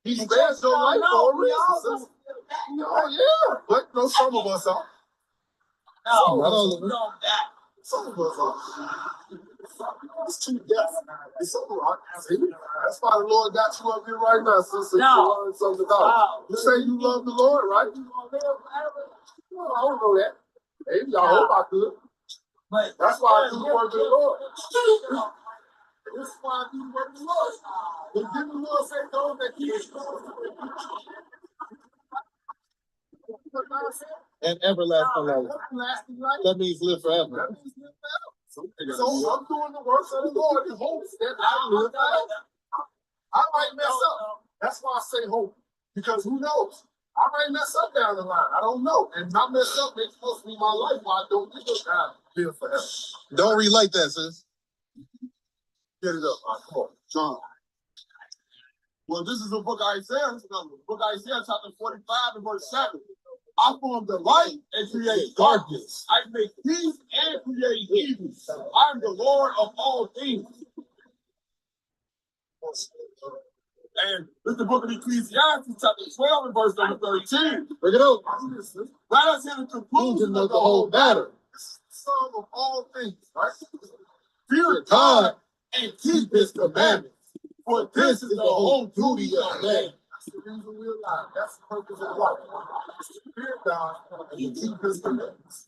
He spares your life for a reason. Oh, yeah. But no, some of us are. No, not all of us. Some of us are. It's too deaf. It's so hard. That's why the Lord got you up here right now, sister. No. To learn something about it. You say you love the Lord, right? No, I don't know that. Maybe I hope I could. But that's why I do the work of the Lord. This is why I do the work of the Lord. But didn't the Lord say those that keep and everlasting life. That means live forever. So I'm doing the works of the Lord in hopes that I live forever. I might mess up. That's why I say hope. Because who knows? I might mess up down the line. I don't know. And not mess up makes supposed to be my life while I don't live forever. Don't relate that, sis. Get it up. All right, come on. John. Well, this is the book of Isaiah. Book of Isaiah, chapter 45 and verse 7. I form the light and create darkness. I make peace and create evil. I am the Lord of all things. And this is the book of Ecclesiastes, chapter 12 and verse number 13. Bring it up. Let us hear the conclusion of the whole matter. This is the sum of all things, right? Fear God and keep his commandments. For this is the whole duty of man. That's the reason we're alive. That's the purpose of life. Fear God and keep his commandments.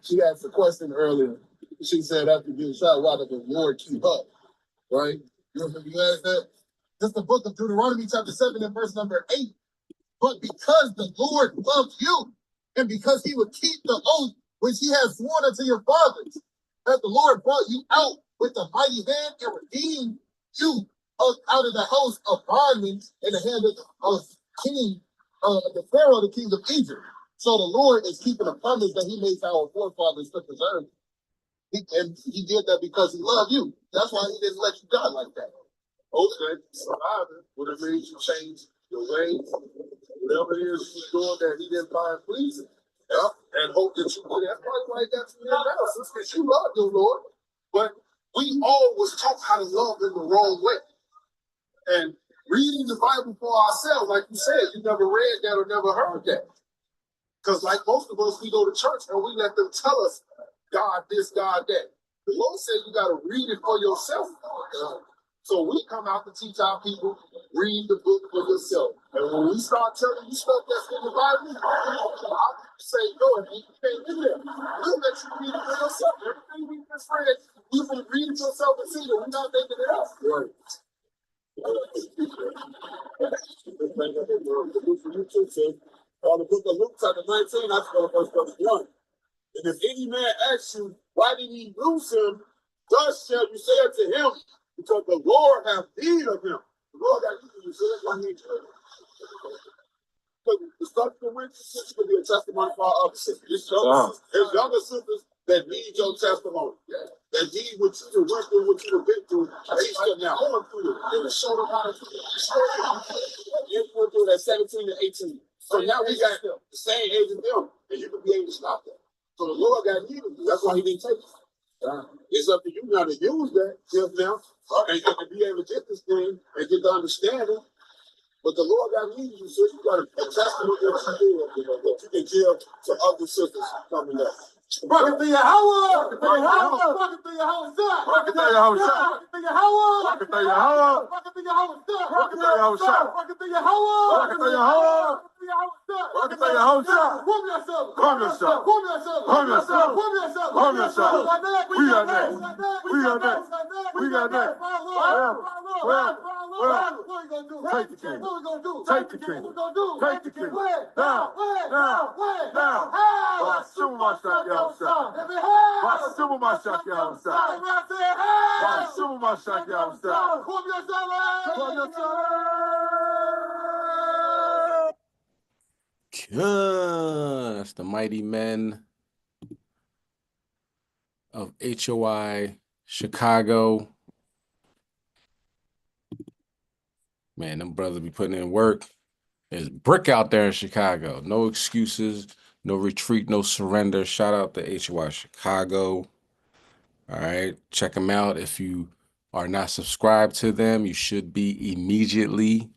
She asked a question earlier. She said, after getting shot, why did the Lord keep up? Right? You remember you asked that? This is the book of Deuteronomy, chapter 7, and verse number 8. But because the Lord loved you, and because he would keep the oath which he has sworn unto your fathers, that the Lord brought you out with a mighty hand and redeemed you out of the house of bondmen in the hand of king, the Pharaoh, the king of Egypt. So the Lord is keeping a promise that he made to our forefathers to preserve. And he did that because he loved you. That's why he didn't let you die like that. Okay, surviving would have made you change your ways, whatever it is you're doing that he didn't find pleasing. Yeah, and hope that you would. That's probably why that's the analysis, because you love your Lord. But we all was taught how to love in the wrong way. And reading the Bible for ourselves, like you said, you never read that or never heard that. Because like most of us, we go to church and we let them tell us God this, God that. The Lord said you got to read it for yourself. So we come out to teach our people, read the book for yourself. And when we start telling you stuff that's in the Bible, I'll say, no, you can't do that. We'll let you read it for yourself. Everything we just read, you can read it yourself and see that we're not making it up. Right. The book of Luke, chapter 19, that's verse 1. And if any man asks you, why did he lose him? Thus shall you say unto him, because the Lord hath need of him. The Lord got need of you, so that's why he needs you. The stuff that went to sister could be a testimony for our other sisters. There's younger sisters that need your testimony. That need what you went through, what you have been through. They still now going through it. They show them how to do it. You went through that 17 to 18. So now we got the same age as them, and you can be able to stop that. So the Lord got need of you. That's why he didn't take it. It's up to you now to use that just now and be able to get this thing and get the understanding. But the Lord got need of you, so you got a testimony that you can give to other sisters coming up. Rocket through your house! Rocket through your house! Rocket through your house! Rocket through your house! Rocket through your house! Rocket through your house! Rocket through your house! Rocket through your house! Rocket through your house! Rocket through your house! Rocket through your house! Warm yourself! Warm yourself! Warm yourself! Warm yourself! Warm yourself! Warm yourself! We got next! We got next! We got next! What we gonna do? Take the king! What we gonna do? Take the king! What we gonna do? Take the king! Down! Down! Down! Super my shot, y'all. Watch super my shot, y'all. Watch super my shot, y'all. That's the mighty men of HOI Chicago. Man, them brothers be putting in work. There's brick out there in Chicago. No excuses, no retreat, no surrender. Shout out to HOI Chicago. All right, check them out. If you are not subscribed to them, you should be immediately.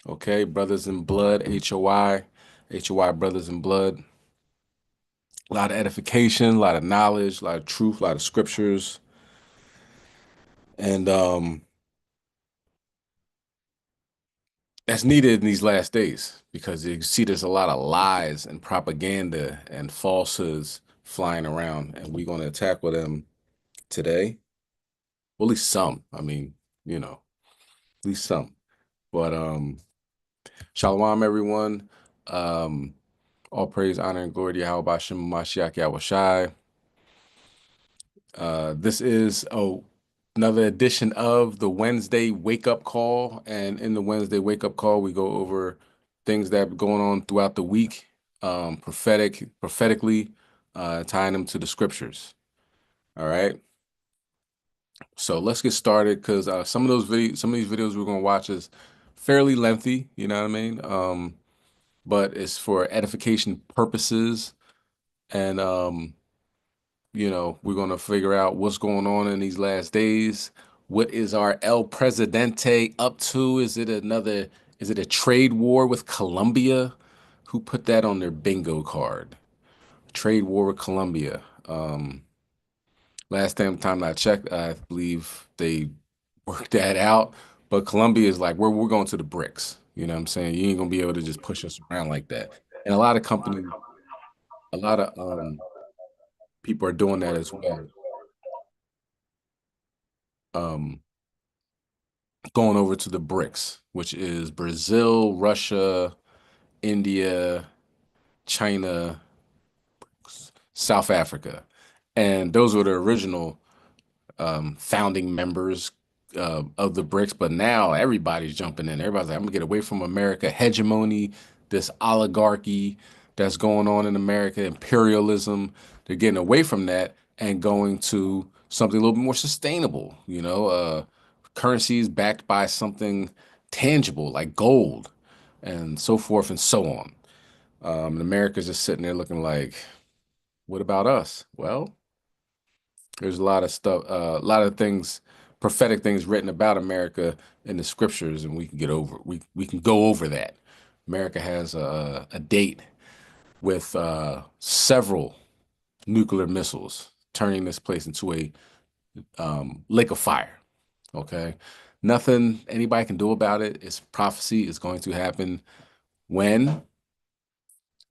Okay, Brothers in Blood, HOI, Brothers in Blood. A lot of edification, a lot of knowledge, a lot of truth, a lot of scriptures. And that's needed in these last days because you see there's a lot of lies and propaganda and falsehoods flying around, and we're going to tackle them today. Well, at least some. I mean, at least some. But Shalom, everyone. Um, all praise, honor, and glory to Yahweh Bashem Mashiach Yahweh Shai. This is another edition of the Wednesday Wake Up Call. And in the Wednesday Wake Up Call, we go over things that are going on throughout the week, prophetically, tying them to the scriptures. All right. So let's get started because some of these videos we're gonna watch is fairly lengthy, you know what I mean? But it's for edification purposes, and we're gonna figure out what's going on in these last days. What is our El Presidente up to? Is it a trade war with Colombia? Who put that on their bingo card? Trade war with Colombia. Last time I checked, I believe they worked that out. But Colombia is like, we're going to the bricks. You know what I'm saying? You ain't gonna be able to just push us around like that. And a lot of companies, a lot of people are doing that as well. Um, Going over to the BRICS, which is Brazil, Russia, India, China, South Africa. And those were the original founding members of the BRICS. But now everybody's jumping in. Everybody's like, I'm gonna get away from America, hegemony, this oligarchy that's going on in America, imperialism. They're getting away from that and going to something a little bit more sustainable, currencies backed by something tangible like gold and so forth and so on. And America's just sitting there looking like, what about us? Well, there's a lot of stuff, a lot of things, prophetic things written about America in the scriptures, and we can go over that. America has a date with several nuclear missiles, turning this place into a lake of fire. Okay, nothing anybody can do about it. It's prophecy. It's going to happen when,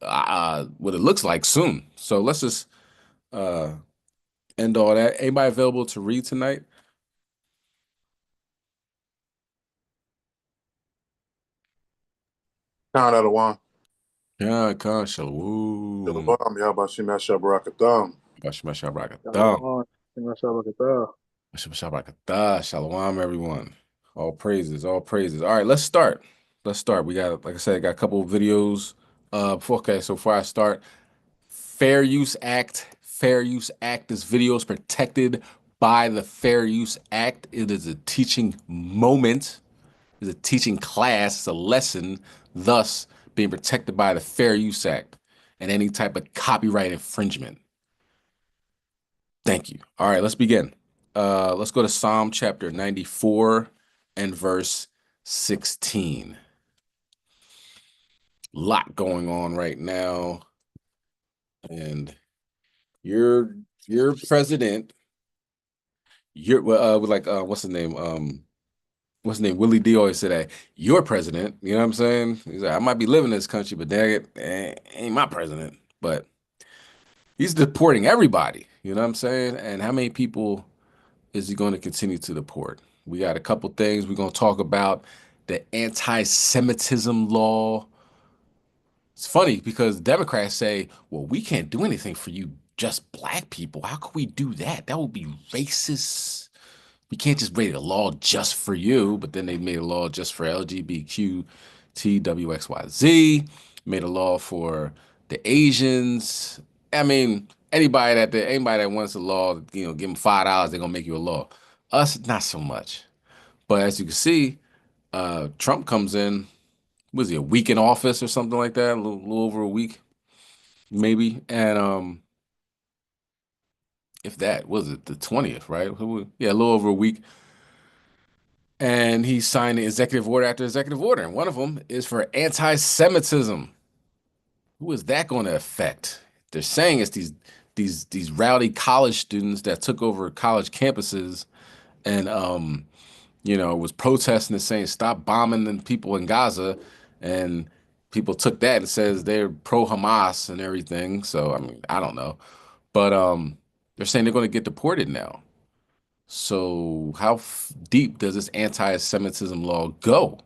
what it looks like soon. So let's just uh, end all that. Anybody available to read tonight? Count out of one. Yeah, Khan Shalom. Shalom, Yahbashim Yashabarakatam. Bashmashabrakata. Shalom. Shabbat Bashmashabrakata. Shalom, everyone. All praises, all praises. All right, let's start. Let's start. We got, like I said, I got a couple of videos. Okay, so before I start, Fair Use Act. Fair Use Act. This video is protected by the Fair Use Act. It is a teaching moment. It's a teaching class. It's a lesson, thus being protected by the Fair Use Act and any type of copyright infringement. Thank you. All right, let's begin. Let's go to Psalm chapter 94 and verse 16. Lot going on right now. And your president, you're like what's the name? What's his name? Willie D always said that your president, you know what I'm saying? He's like, I might be living in this country, but dang it, ain't my president. But he's deporting everybody, you know what I'm saying? And how many people is he going to continue to deport? We got a couple things we're going to talk about. The anti-Semitism law. It's funny because Democrats say, well, we can't do anything for you, just black people. How could we do that? That would be racist. We can't just make a law just for you, but then they made a law just for LGBTQ, TWXYZ, made a law for the Asians. I mean, anybody that wants a law, give them $5, they're gonna make you a law. Us, not so much. But as you can see, Trump comes in, was he a week in office or something like that? A little over a week, maybe. And if that was it, the 20th, right? Yeah, a little over a week. And he signed executive order after executive order. And one of them is for anti-Semitism. Who is that going to affect? They're saying it's these rowdy college students that took over college campuses and was protesting and saying stop bombing the people in Gaza, and people took that and says they're pro Hamas and everything. So I mean, I don't know, but they're saying they're going to get deported now. So how deep does this anti-Semitism law go?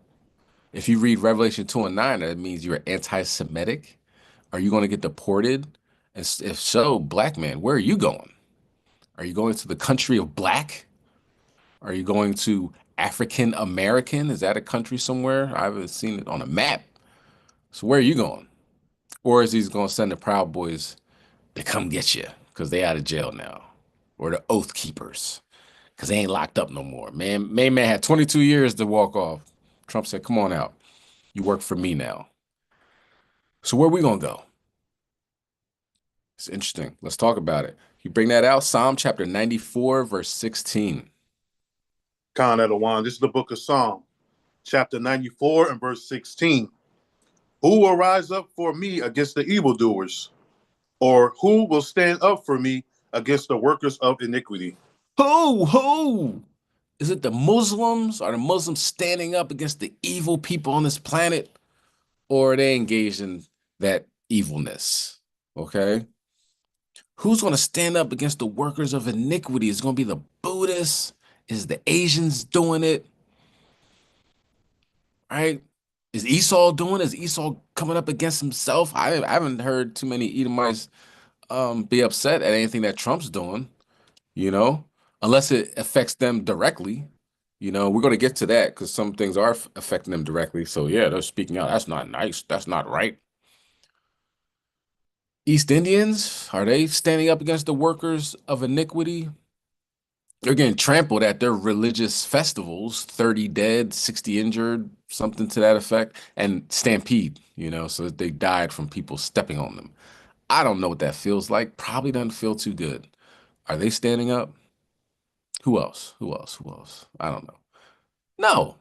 If you read Revelation 2 and 9, that means you're anti-Semitic. Are you going to get deported? And if so, black man, where are you going? Are you going to the country of black? Are you going to African American? Is that a country somewhere? I haven't seen it on a map. So where are you going? Or is he going to send the Proud Boys to come get you because they out of jail now? Or the Oath Keepers because they ain't locked up no more. Man had 22 years to walk off. Trump said, come on out. You work for me now. So where we going to go? It's interesting. Let's talk about it. You bring that out, Psalm chapter 94, verse 16. Khan Adawan. This is the book of Psalm, chapter 94 and verse 16. Who will rise up for me against the evildoers? Or who will stand up for me against the workers of iniquity? Who? Is it the Muslims? Are the Muslims standing up against the evil people on this planet? Or are they engaged in that evilness? Okay. Who's going to stand up against the workers of iniquity? Is it going to be the Buddhists? Is the Asians doing it? Right? Is Esau doing it? Is Esau coming up against himself? I haven't heard too many Edomites be upset at anything that Trump's doing, unless it affects them directly. We're going to get to that because some things are affecting them directly. So yeah, they're speaking out. That's not nice. That's not right. East Indians, are they standing up against the workers of iniquity? They're getting trampled at their religious festivals, 30 dead, 60 injured, something to that effect, and stampede, so they died from people stepping on them. I don't know what that feels like. Probably doesn't feel too good. Are they standing up? Who else? Who else? Who else? I don't know. No,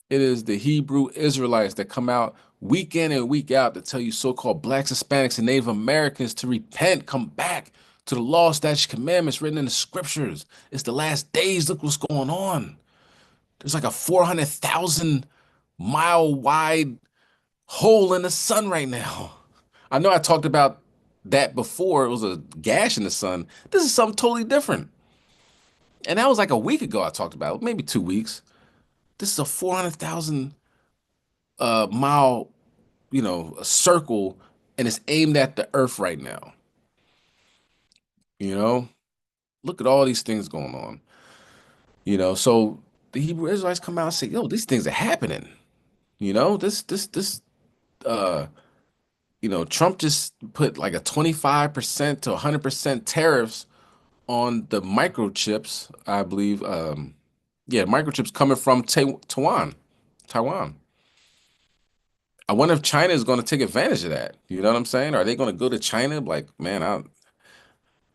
it is the Hebrew Israelites that come out week in and week out to tell you so-called blacks, Hispanics, and Native Americans to repent, come back to the law, statutes, commandments written in the scriptures. It's the last days. Look what's going on. There's like a 400,000 mile wide hole in the sun right now. I know I talked about that before. It was a gash in the sun. This is something totally different. And that was like a week ago I talked about it, maybe 2 weeks. This is a 400,000 mile, a circle, and it's aimed at the earth right now. Look at all these things going on. So the Hebrew Israelites come out and say, yo, these things are happening. This Trump just put like a 25% to 100% tariffs on the microchips, I believe. Yeah, microchips coming from Taiwan. I wonder if China is going to take advantage of that. You know what I'm saying? Are they going to go to China like, man,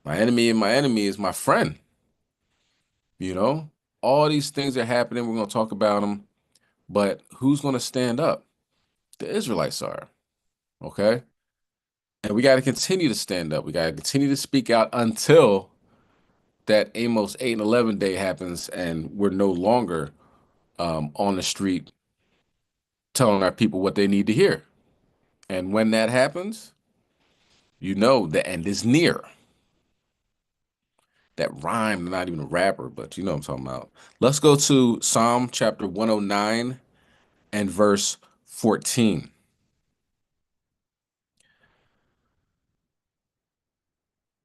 my enemy and my enemy is my friend? You know, all these things are happening. We're going to talk about them, but who's going to stand up? The Israelites are, okay? And we got to continue to stand up. We got to continue to speak out until that Amos 8 and 11 day happens and we're no longer on the street telling our people what they need to hear. And when that happens, the end is near. That rhyme, not even a rapper, but you know what I'm talking about. Let's go to Psalm chapter 109 and verse 14.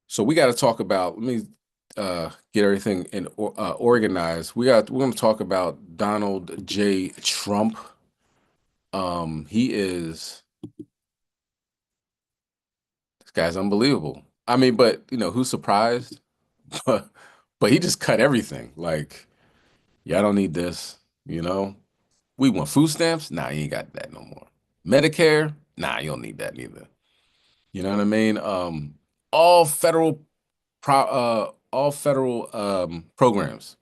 So we got to talk about, let me get everything organized. We're going to talk about Donald J. Trump. This guy's unbelievable. I mean, but who's surprised? But he just cut everything. Like, yeah, I don't need this. We want food stamps. Nah, you ain't got that no more. Medicare. Nah, you don't need that neither. You know what I mean? All federal programs.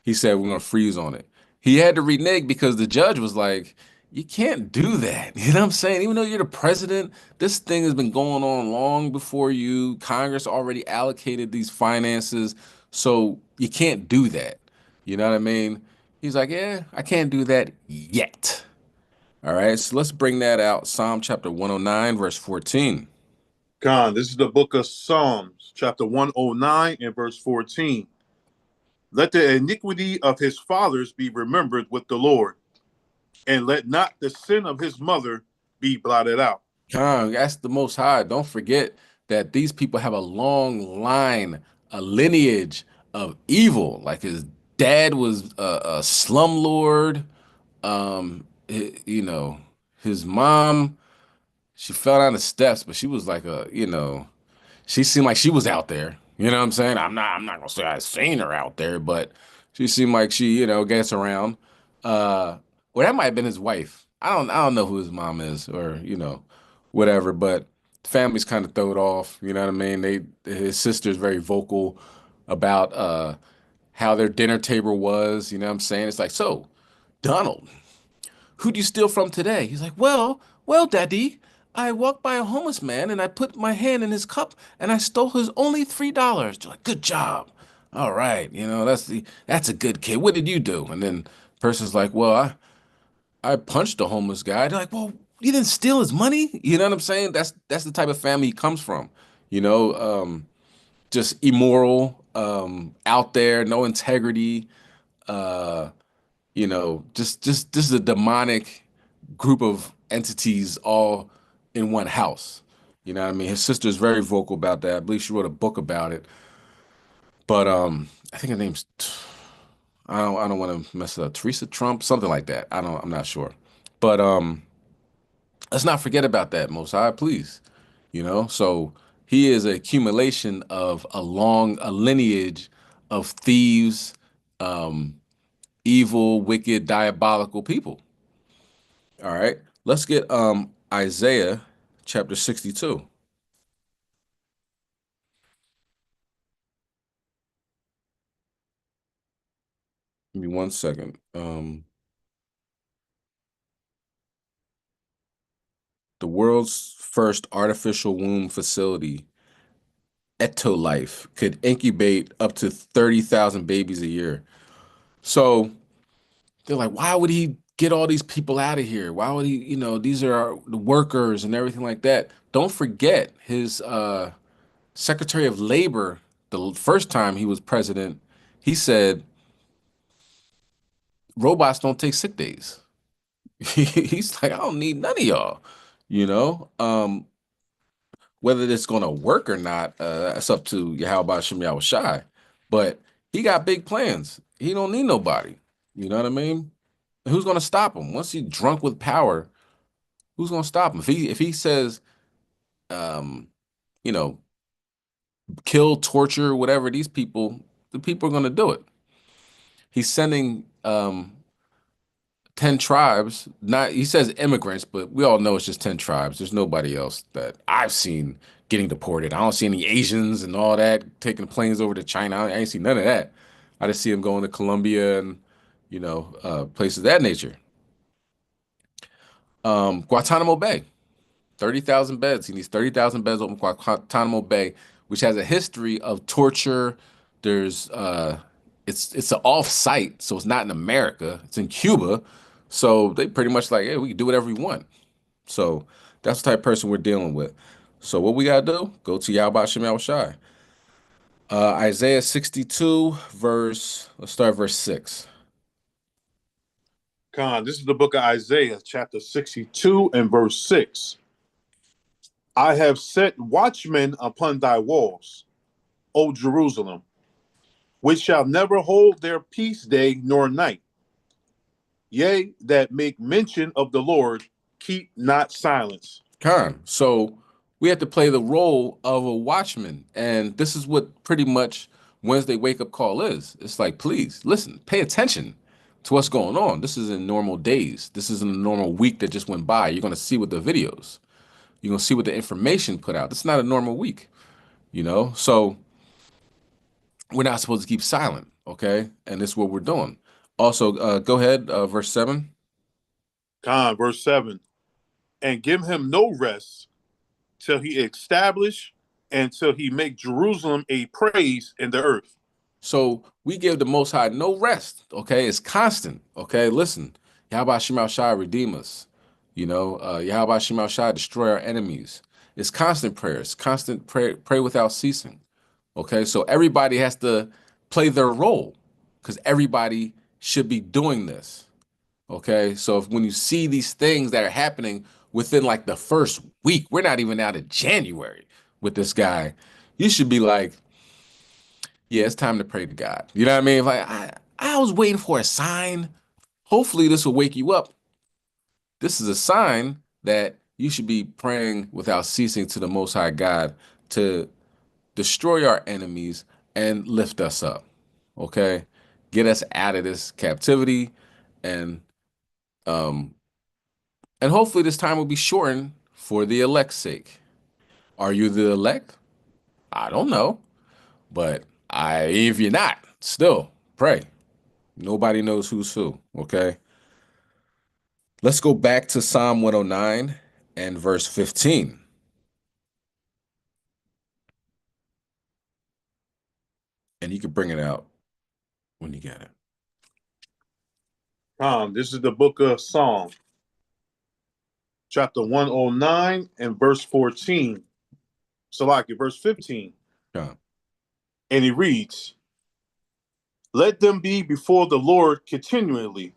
He said we're gonna freeze on it. he had to renege because the judge was like, you can't do that. You know what I'm saying? Even though you're the president, this thing has been going on long before you. Congress already allocated these finances, so you can't do that. You know what I mean? He's like, yeah, I can't do that yet. All right, so let's bring that out. Psalm chapter 109, verse 14. Con, this is the book of Psalms, chapter 109 and verse 14. Let the iniquity of his fathers be remembered with the Lord, and let not the sin of his mother be blotted out. That's the Most High. Don't forget that these people have a long line, a lineage of evil. Like his dad was a slumlord. You know, his mom, she fell down the steps, but she was like she seemed like she was out there. You know what I'm saying? I'm not gonna say I seen her out there, but she seemed like she, gets around. Well, that might have been his wife. I don't know who his mom is or, whatever, but the family's kind of throwed off, you know what I mean? His sister's very vocal about how their dinner table was, you know what I'm saying? It's like, so, Donald, who'd you steal from today? He's like, well, Daddy, I walked by a homeless man and I put my hand in his cup and I stole his only $3. They're like, good job. All right, that's a good kid. What did you do? And then person's like, well, I punched a homeless guy. They're like, well, you didn't steal his money? You know what I'm saying? That's the type of family he comes from. You know, just immoral, out there, no integrity, uh, just this is a demonic group of entities all in one house. You know what I mean? His sister is very vocal about that. I believe she wrote a book about it. But I think her name's I don't want to mess it up. Teresa Trump, something like that. I'm not sure. But let's not forget about that, Most High, please. So he is an accumulation of a lineage of thieves, um, evil, wicked, diabolical people. All right. Let's get Isaiah chapter 62. Give me 1 second. The world's first artificial womb facility, Etolife, could incubate up to 30,000 babies a year. So they're like, why would he get all these people out of here? Why would he, these are the workers and everything like that. Don't forget his Secretary of Labor, the first time he was president, he said robots don't take sick days. He's like, I don't need none of y'all, you know. Whether it's gonna work or not, that's up to Yahweh Shem Yahweh Shai. But he got big plans. He don't need nobody. You know what I mean? Who's gonna stop him? Once he's drunk with power, who's gonna stop him? If he says, um, you know, kill, torture, whatever these people, the people are gonna do it. He's sending 10 tribes, not he says immigrants, but we all know it's just 10 tribes. There's nobody else that I've seen getting deported. I don't see any Asians and all that taking planes over to China. I ain't see none of that. I just see them going to Colombia and places of that nature. Guantanamo Bay, 30,000 beds. He needs 30,000 beds open Guantanamo Bay, which has a history of torture. There's it's an off-site, so it's not in America. It's in Cuba. So they pretty much like, hey, we can do whatever we want. So that's the type of person we're dealing with. So what we gotta do? Go to Yahweh Shem Yahweh Shai. Isaiah 62, let's start verse 6. Con, this is the book of Isaiah, chapter 62 and verse 6. I have set watchmen upon thy walls, O Jerusalem, which shall never hold their peace day nor night. Yea, that make mention of the Lord, keep not silence. So we have to play the role of a watchman. And this is what pretty much Wednesday wake up call is. It's like, please listen, pay attention to what's going on. This is in normal days. This isn't a normal week that just went by. You're going to see what the videos, you're going to see what the information put out. It's not a normal week, So we're not supposed to keep silent. Okay. And this is what we're doing. Also, go ahead, verse 7. Verse 7. And give him no rest till he establish and till he make Jerusalem a praise in the earth. So we give the Most High no rest. Okay, it's constant. Okay, listen, Yahweh Shema Shai redeem us. Yahweh Shema Shai destroy our enemies. It's constant prayers, constant pray without ceasing. Okay, so everybody has to play their role because everybody should be doing this. Okay, so when you see these things that are happening within like the first week, we're not even out of January with this guy, you should be like, yeah, it's time to pray to God. You know what I mean? Like I was waiting for a sign. Hopefully this will wake you up. This is a sign that you should be praying without ceasing to the Most High God to destroy our enemies and lift us up. Okay? Get us out of this captivity and um and hopefully this time will be shortened for the elect's sake. Are you the elect? I don't know. But if you're not, still pray. Nobody knows who's who, okay? Let's go back to Psalm 109 and verse 15. And you can bring it out when you get it. This is the book of Psalm, chapter 109 and verse 14. Salaki, verse 15. Come. And he reads, let them be before the Lord continually,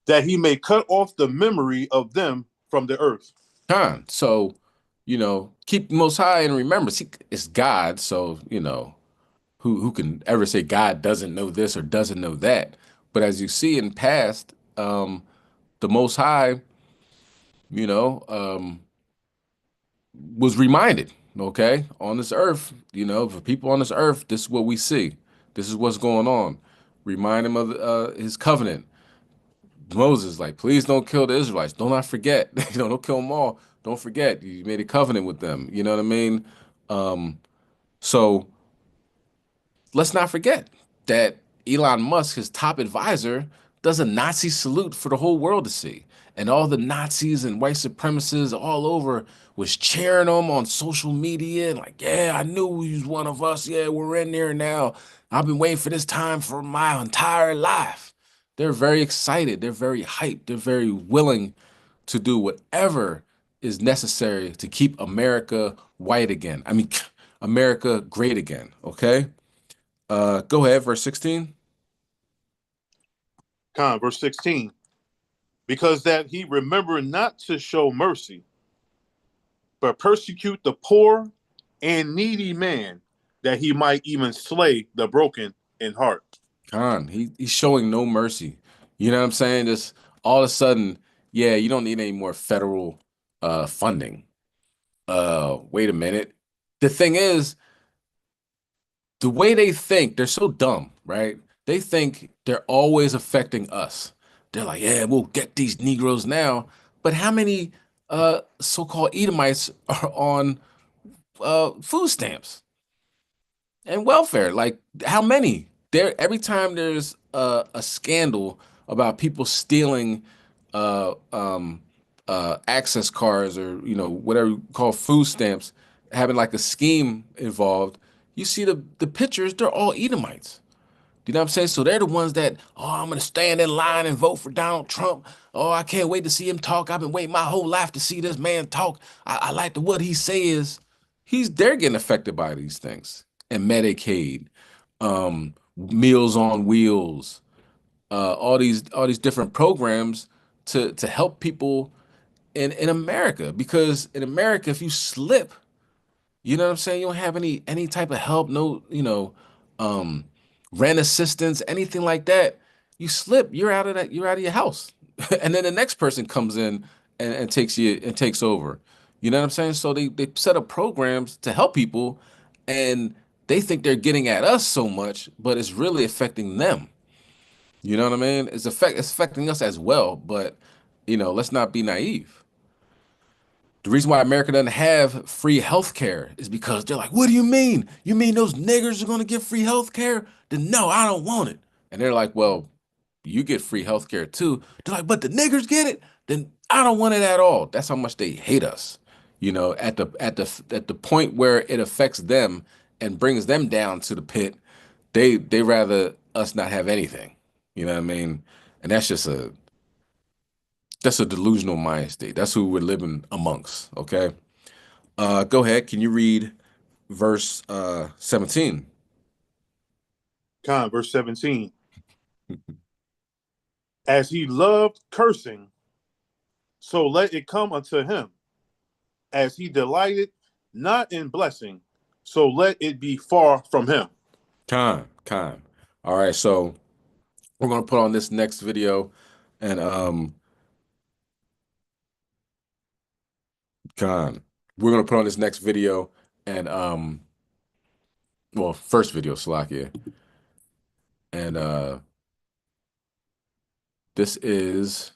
that he may cut off the memory of them from the earth. So, keep the Most High and remember, it's God. So, who can ever say God doesn't know this or doesn't know that? But as you see in past, the Most High, was reminded, okay, on this earth, for people on this earth, this is what we see. This is what's going on. Remind him of his covenant. Moses, like, please don't kill the Israelites. Don't not forget. Don't kill them all. Don't forget. You made a covenant with them. You know what I mean? So let's not forget that Elon Musk, his top advisor, does a Nazi salute for the whole world to see. And all the Nazis and white supremacists all over was cheering him on social media and like, yeah, I knew he was one of us. Yeah, we're in there now. I've been waiting for this time for my entire life. They're very excited. They're very hyped. They're very willing to do whatever is necessary to keep America white again. I mean, America great again. Okay. Go ahead, verse 16. Verse 16. Because that he remembered not to show mercy, but persecute the poor and needy man, that he might even slay the broken in heart. He's showing no mercy. You know what I'm saying? Just all of a sudden, yeah, you don't need any more federal funding. Wait a minute. The thing is, the way they think, they're so dumb, right? They think they're always affecting us. They're like, yeah, we'll get these Negroes now. But how many so-called Edomites are on food stamps and welfare? Like, how many? Every time there's a scandal about people stealing uh, um, access cards or whatever you call food stamps, having like a scheme involved, you see the pictures, they're all Edomites. You know what I'm saying? So they're the ones that, oh, I'm gonna stand in line and vote for Donald Trump. Oh, I can't wait to see him talk. I've been waiting my whole life to see this man talk. I like what he says. They're getting affected by these things. And Medicaid, Meals on Wheels, all these different programs to help people in America. Because in America, if you slip, you know what I'm saying? You don't have any type of help, no, rent assistance, anything like that. You slip, you're out of your house. And then the next person comes in and takes over. You know what I'm saying? So they set up programs to help people and they think they're getting at us so much, but it's really affecting them. You know what I mean? It's affecting us as well, but let's not be naive. The reason why America doesn't have free health care is because they're like, what do you mean? You mean those niggers are going to get free health care? Then no, I don't want it. And they're like, well, you get free healthcare too. They're like, but the niggers get it. Then I don't want it at all. That's how much they hate us. You know, at the point where it affects them and brings them down to the pit, they rather us not have anything. You know what I mean? And that's a delusional mind state. That's who we're living amongst. Okay. Go ahead. Can you read verse 17? Verse 17. As he loved cursing, so let it come unto him. As he delighted not in blessing, so let it be far from him. Con. All right, so we're gonna put on this next video, and we're gonna put on this next video, and well, first video, Salakia, and this is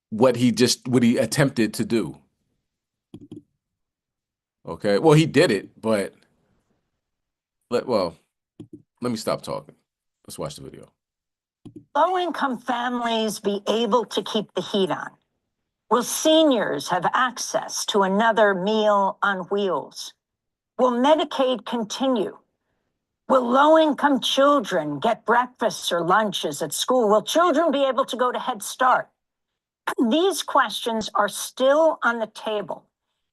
what he attempted to do. Okay, well, he did it, but let me stop talking. Let's watch the video. Low-income families be able to keep the heat on? Will seniors have access to another meal on wheels? Will Medicaid continue? Will low-income children get breakfasts or lunches at school? Will children be able to go to Head Start? These questions are still on the table,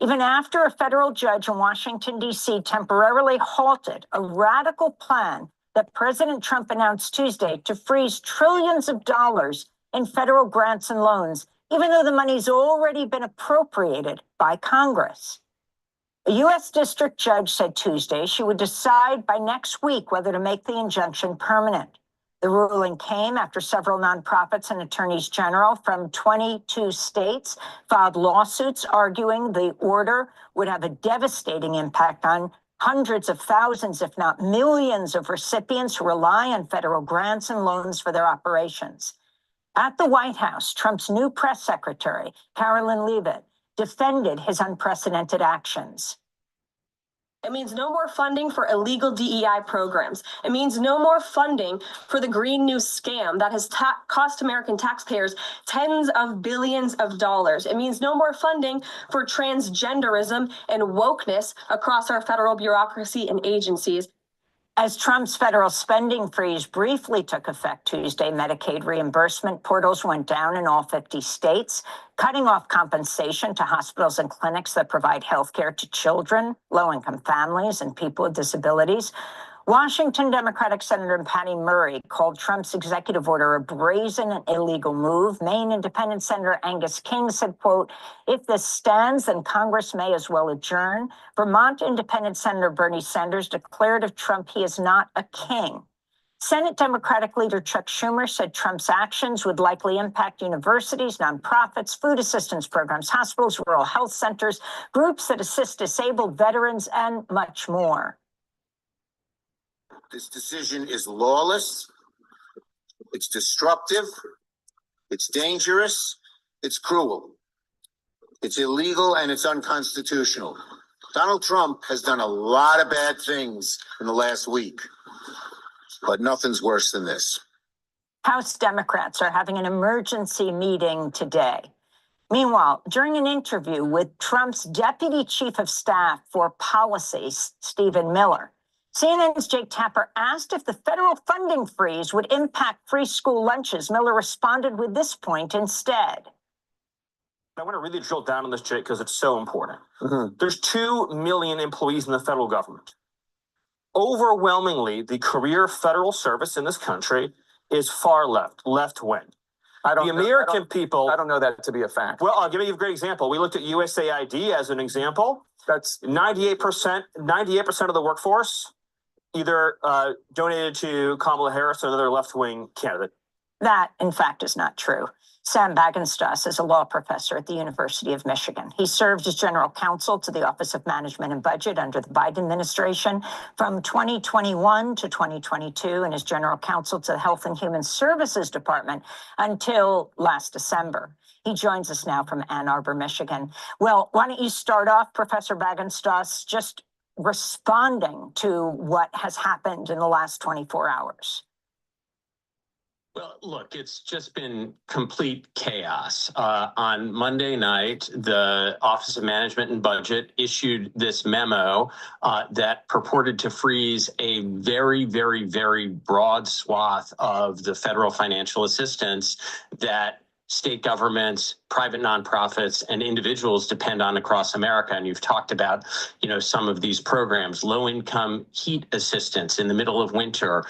even after a federal judge in Washington, D.C. temporarily halted a radical plan that President Trump announced Tuesday to freeze trillions of dollars in federal grants and loans, even though the money's already been appropriated by Congress. A U.S. district judge said Tuesday she would decide by next week whether to make the injunction permanent. The ruling came after several nonprofits and attorneys general from 22 states filed lawsuits arguing the order would have a devastating impact on hundreds of thousands, if not millions, of recipients who rely on federal grants and loans for their operations. At the White House, Trump's new press secretary, Carolyn Leavitt, defended his unprecedented actions. It means no more funding for illegal DEI programs. It means no more funding for the Green New scam that has cost American taxpayers tens of billions of dollars. It means no more funding for transgenderism and wokeness across our federal bureaucracy and agencies. As Trump's federal spending freeze briefly took effect Tuesday, Medicaid reimbursement portals went down in all 50 states, cutting off compensation to hospitals and clinics that provide health care to children, low-income families, and people with disabilities. Washington Democratic Senator Patty Murray called Trump's executive order a brazen and illegal move. Maine Independent Senator Angus King said, quote, if this stands, then Congress may as well adjourn. Vermont Independent Senator Bernie Sanders declared of Trump he is not a king. Senate Democratic leader Chuck Schumer said Trump's actions would likely impact universities, nonprofits, food assistance programs, hospitals, rural health centers, groups that assist disabled veterans, and much more. This decision is lawless, it's disruptive, it's dangerous, it's cruel, it's illegal, and it's unconstitutional. Donald Trump has done a lot of bad things in the last week, but nothing's worse than this. House Democrats are having an emergency meeting today. Meanwhile, during an interview with Trump's deputy chief of staff for policy, Stephen Miller, CNN's Jake Tapper asked if the federal funding freeze would impact free school lunches. Miller responded with this point instead. I want to really drill down on this, Jake, because it's so important. There's 2 million employees in the federal government. Overwhelmingly, the career federal service in this country is far left-wing. I don't know that to be a fact. Well, I'll give you a great example. We looked at USAID as an example. That's 98% of the workforce either donated to Kamala Harris or another left-wing candidate. That, in fact, is not true. Sam Bagenstos is a law professor at the University of Michigan. He served as general counsel to the Office of Management and Budget under the Biden administration from 2021 to 2022, and as general counsel to the Health and Human Services Department until last December. He joins us now from Ann Arbor, Michigan. Well, why don't you start off, Professor Bagenstos, just responding to what has happened in the last 24 hours? Well, look, it's just been complete chaos. On Monday night, the Office of Management and Budget issued this memo that purported to freeze a very, very, very broad swath of the federal financial assistance that state governments, private nonprofits, and individuals depend on across America. And you've talked about, some of these programs, low-income heat assistance in the middle of winter,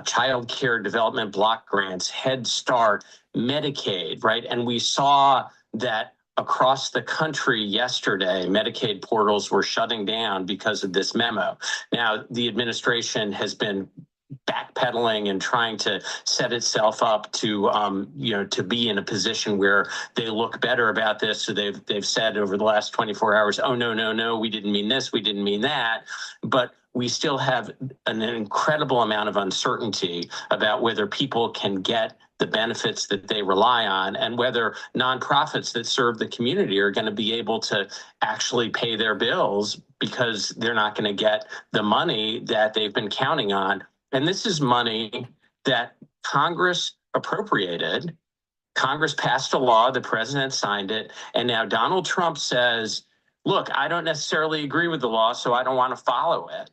child care development block grants, Head Start, Medicaid, right? And we saw that across the country yesterday, Medicaid portals were shutting down because of this memo. Now, the administration has been backpedaling and trying to set itself up to to be in a position where they look better about this. So they've said over the last 24 hours, oh no, we didn't mean this, we didn't mean that. But we still have an incredible amount of uncertainty about whether people can get the benefits that they rely on, and whether nonprofits that serve the community are going to be able to actually pay their bills, because they're not going to get the money that they've been counting on. And this is money that Congress appropriated. Congress passed a law, the president signed it, and now Donald Trump says, look, I don't necessarily agree with the law, so I don't want to follow it.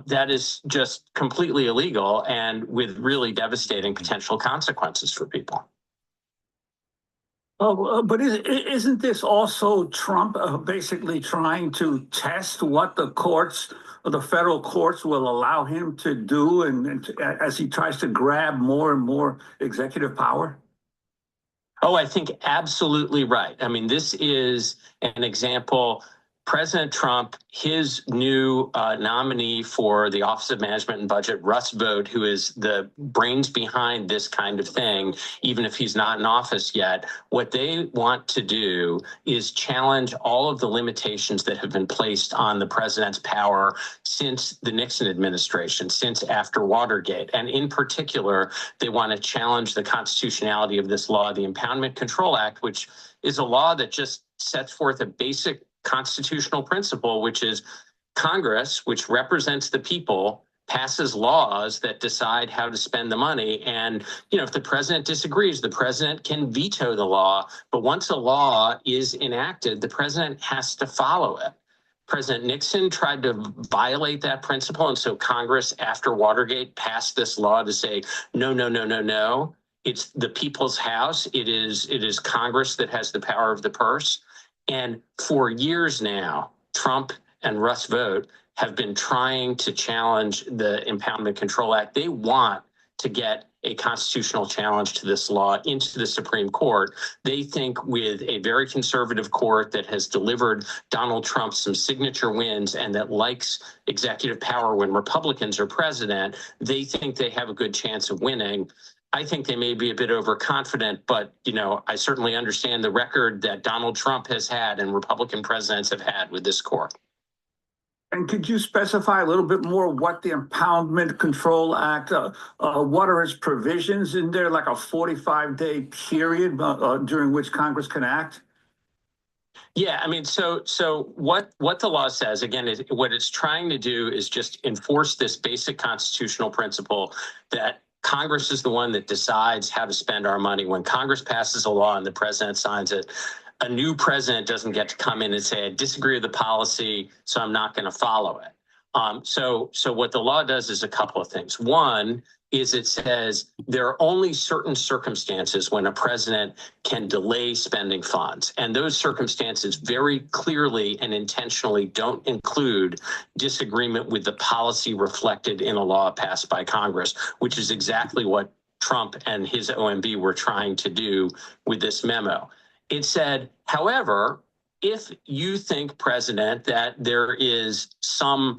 That is just completely illegal and with really devastating potential consequences for people. But isn't this also Trump basically trying to test what the courts, or the federal courts, will allow him to do, and as he tries to grab more and more executive power? Oh, I think absolutely right. I mean, this is an example. President Trump, his new nominee for the Office of Management and Budget, Russ Vought, who is the brains behind this kind of thing, even if he's not in office yet, what they want to do is challenge all of the limitations that have been placed on the president's power since the Nixon administration, since after Watergate. And in particular, they want to challenge the constitutionality of this law, the Impoundment Control Act, which is a law that just sets forth a basic constitutional principle, which is Congress, which represents the people, passes laws that decide how to spend the money. And, if the president disagrees, the president can veto the law. But once a law is enacted, the president has to follow it. President Nixon tried to violate that principle. And so Congress, after Watergate, passed this law to say, no. It's the people's house. It is Congress that has the power of the purse. And for years now, Trump and Russ Vought have been trying to challenge the Impoundment Control Act. They want to get a constitutional challenge to this law into the Supreme Court. They think with a very conservative court that has delivered Donald Trump some signature wins and that likes executive power when Republicans are president, they think they have a good chance of winning. I think they may be a bit overconfident, but, I certainly understand the record that Donald Trump has had and Republican presidents have had with this court. And could you specify a little bit more what the Impoundment Control Act, what are its provisions in there, like a 45-day period during which Congress can act? Yeah, I mean, so what the law says, again, is what it's trying to do is just enforce this basic constitutional principle that Congress is the one that decides how to spend our money. When Congress passes a law and the president signs it, a new president doesn't get to come in and say, I disagree with the policy, so I'm not going to follow it. So what the law does is a couple of things. One is it says there are only certain circumstances when a president can delay spending funds. And those circumstances very clearly and intentionally don't include disagreement with the policy reflected in a law passed by Congress, which is exactly what Trump and his OMB were trying to do with this memo. It said, however, if you think, President, that there is some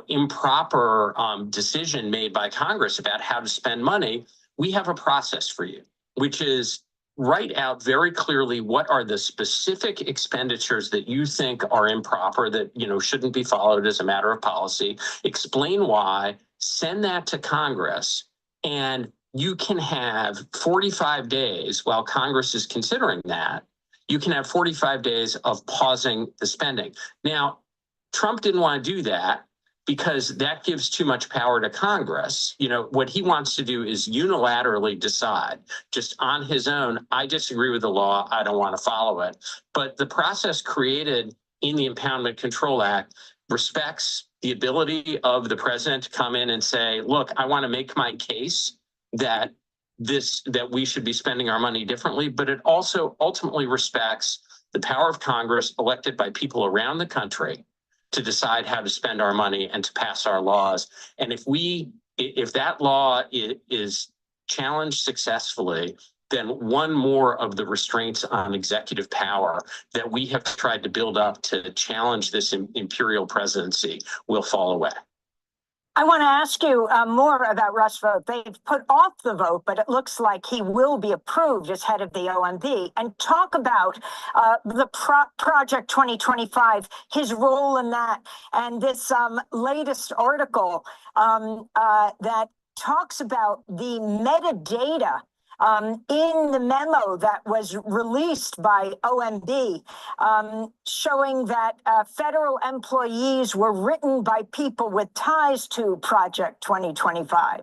improper decision made by Congress about how to spend money, we have a process for you, which is write out very clearly what are the specific expenditures that you think are improper, that shouldn't be followed as a matter of policy. Explain why, send that to Congress, and you can have 45 days while Congress is considering that. You can have 45 days of pausing the spending. Now, Trump didn't want to do that. because that gives too much power to Congress. You know, what he wants to do is unilaterally decide just on his own, I disagree with the law, I don't want to follow it. But the process created in the Impoundment Control Act respects the ability of the president to come in and say, look, I want to make my case that we should be spending our money differently, but it also ultimately respects the power of Congress elected by people around the country to decide how to spend our money and to pass our laws. And if that law is challenged successfully, then one more of the restraints on executive power that we have tried to build up to challenge this imperial presidency will fall away. I want to ask you more about Russ Vought. They've put off the vote, but it looks like he will be approved as head of the OMB. And talk about the Project 2025, his role in that, and this latest article that talks about the metadata in the memo that was released by OMB, showing that federal employees were written by people with ties to Project 2025.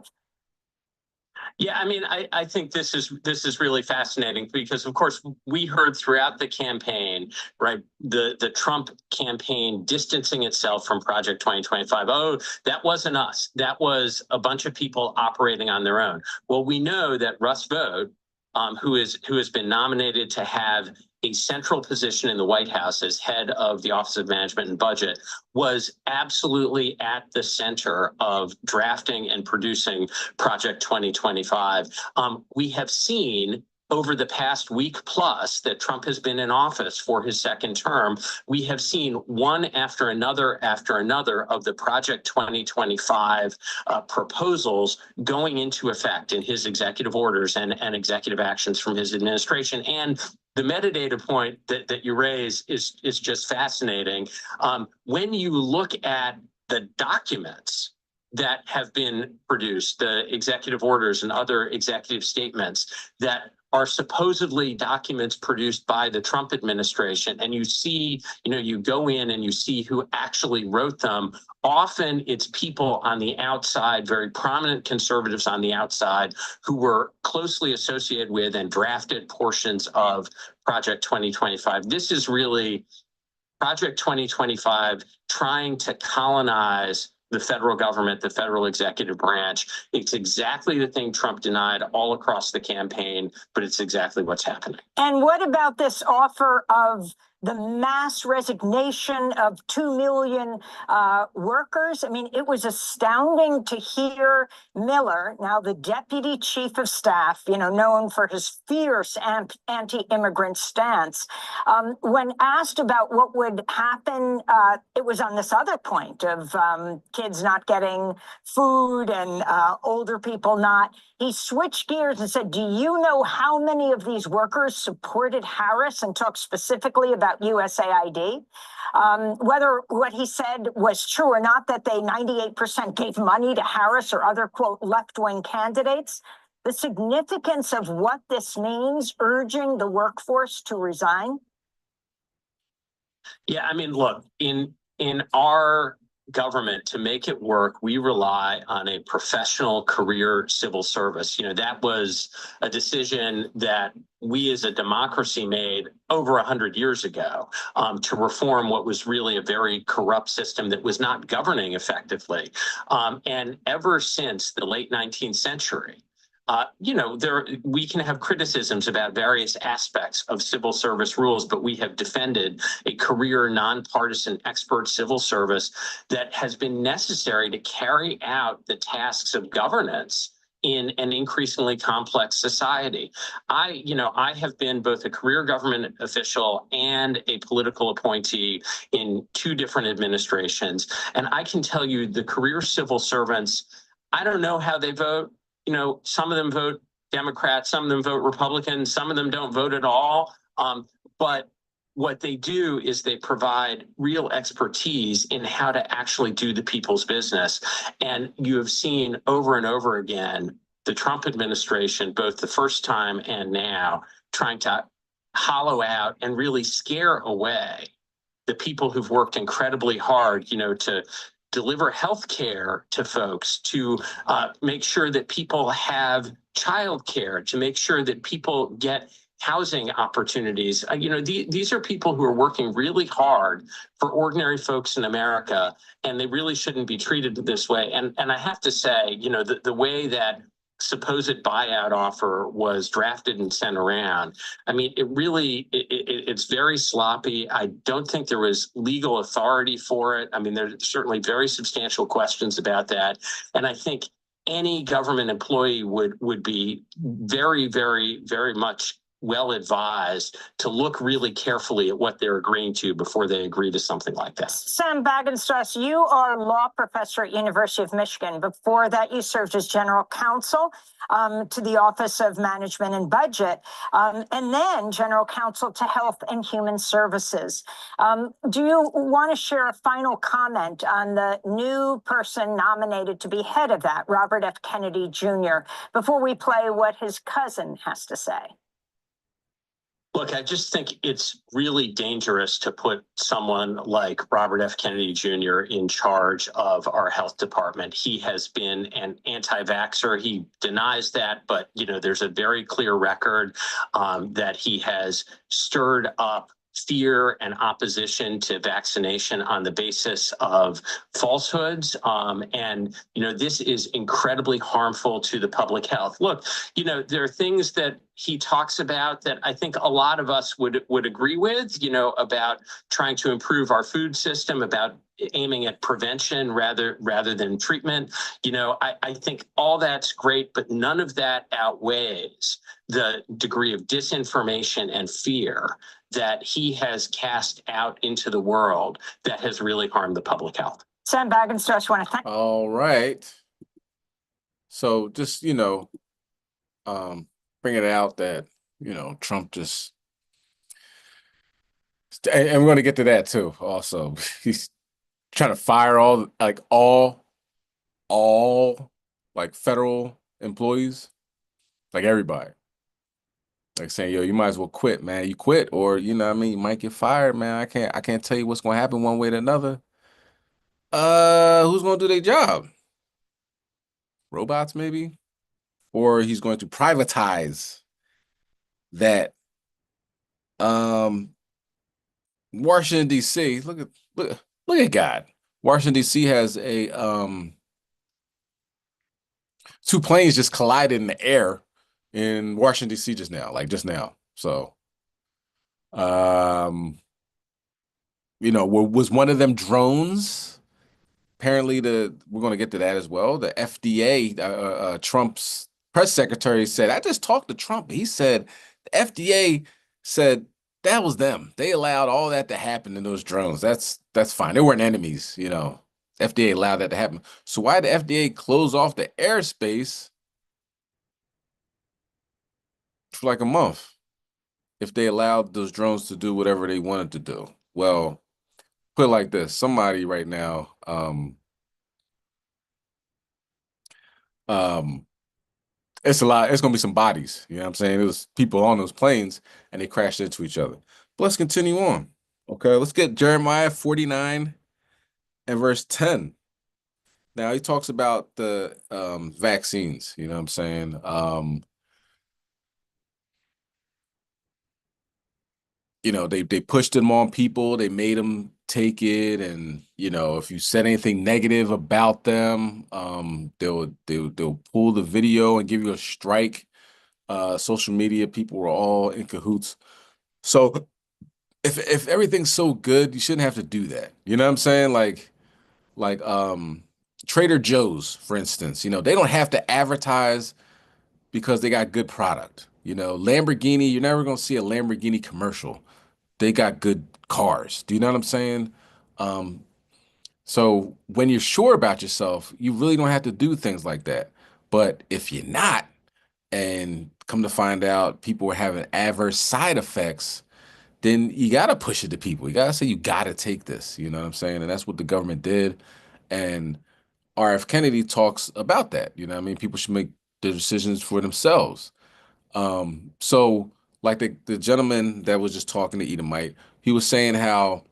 Yeah, I mean, I think this is really fascinating because, of course, we heard throughout the campaign, right, the Trump campaign distancing itself from Project 2025. Oh, that wasn't us. That was a bunch of people operating on their own. Well, we know that Russ Vought, who has been nominated to have a central position in the White House as head of the Office of Management and Budget, was absolutely at the center of drafting and producing Project 2025. We have seen over the past week plus that Trump has been in office for his second term, we have seen one after another of the Project 2025 proposals going into effect in his executive orders and executive actions from his administration. And the metadata point that you raise is just fascinating. When you look at the documents that have been produced, the executive orders and other executive statements that are supposedly documents produced by the Trump administration, and you see, you go in and you see who actually wrote them. Often it's people on the outside, very prominent conservatives on the outside, who were closely associated with and drafted portions of Project 2025. This is really Project 2025 trying to colonize the federal government, the federal executive branch. It's exactly the thing Trump denied all across the campaign, but it's exactly what's happening. And what about this offer of the mass resignation of 2 million workers? I mean, it was astounding to hear Miller, now the deputy chief of staff, known for his fierce anti-immigrant stance, when asked about what would happen, it was on this other point of kids not getting food and older people not. He switched gears and said, do you know how many of these workers supported Harris, and talked specifically about USAID? Whether what he said was true or not, that they 98% gave money to Harris or other, quote, left-wing candidates, the significance of what this means, urging the workforce to resign? Yeah, I mean, look, in our government, to make it work, we rely on a professional career civil service. That was a decision that we as a democracy made over 100 years ago to reform what was really a very corrupt system that was not governing effectively. And ever since the late 19th century, we can have criticisms about various aspects of civil service rules, but we have defended a career, nonpartisan, expert civil service that has been necessary to carry out the tasks of governance in an increasingly complex society. I have been both a career government official and a political appointee in 2 different administrations. And I can tell you the career civil servants, I don't know how they vote. Some of them vote Democrat, some of them vote Republican, some of them don't vote at all. But what they do is they provide real expertise in how to actually do the people's business. And you have seen over and over again, the Trump administration, both the first time and now, trying to hollow out and really scare away the people who've worked incredibly hard, deliver health care to folks, to make sure that people have childcare, to make sure that people get housing opportunities. These are people who are working really hard for ordinary folks in America, and they really shouldn't be treated this way. And I have to say, the way that supposed buyout offer was drafted and sent around, I mean, it's very sloppy. I don't think there was legal authority for it. I mean, there's certainly very substantial questions about that. And I think any government employee would be very, very, very much well advised to look really carefully at what they're agreeing to before they agree to something like that. Sam Bagenstrass, you are a law professor at University of Michigan. Before that, you served as general counsel to the Office of Management and Budget, and then general counsel to Health and Human Services. Do you want to share a final comment on the new person nominated to be head of that, Robert F. Kennedy Jr., before we play what his cousin has to say? Look, I just think it's really dangerous to put someone like Robert F. Kennedy Jr. in charge of our health department. He has been an anti-vaxxer. He denies that, but there's a very clear record that he has stirred up fear and opposition to vaccination on the basis of falsehoods. And this is incredibly harmful to the public health. Look, there are things that he talks about that I think a lot of us would agree with, about trying to improve our food system, about aiming at prevention rather than treatment. I think all that's great, but none of that outweighs the degree of disinformation and fear that he has cast out into the world that has really harmed the public health. Sam Bagenstrass, want to thank. All right. So just, bringing it out that, Trump just, and we're going to get to that too. Also, he's trying to fire all federal employees, like everybody. Like saying, yo, you might as well quit, man. You quit, or you might get fired, man. I can't tell you what's gonna happen one way or another. Who's gonna do their job? Robots, maybe? Or he's going to privatize that. Washington, D.C. Look at God. Washington, D.C. has a two planes just collided in the air in Washington, D.C. just now. So, was one of them drones? Apparently, we're going to get to that as well. The FDA, Trump's press secretary said, I just talked to Trump. He said, the FDA said that was them. They allowed all that to happen in those drones. That's fine. They weren't enemies, FDA allowed that to happen. So why did the FDA close off the airspace for like a month if they allowed those drones to do whatever they wanted to do? Well, put it like this. Somebody right now, it's a lot. It's going to be some bodies. You know what I'm saying? It was people on those planes and they crashed into each other. But let's continue on. Okay, let's get Jeremiah 49 and verse 10. Now he talks about the vaccines. You know what I'm saying? They pushed them on people. They made them take it, and if you said anything negative about them, they'll pull the video and give you a strike. Social media people were all in cahoots. So if everything's so good, you shouldn't have to do that. You know what I'm saying? Like Trader Joe's, for instance. They don't have to advertise because they got good product. Lamborghini, you're never gonna see a Lamborghini commercial. They got good cars. Do you know what I'm saying? So when you're sure about yourself, you really don't have to do things like that. But if you're not, and come to find out people are having adverse side effects, then you got to push it to people. You got to say, you got to take this. You know what I'm saying? And that's what the government did. And R.F. Kennedy talks about that. People should make the decisions for themselves. So like the gentleman that was just talking to Edomite, he was saying how,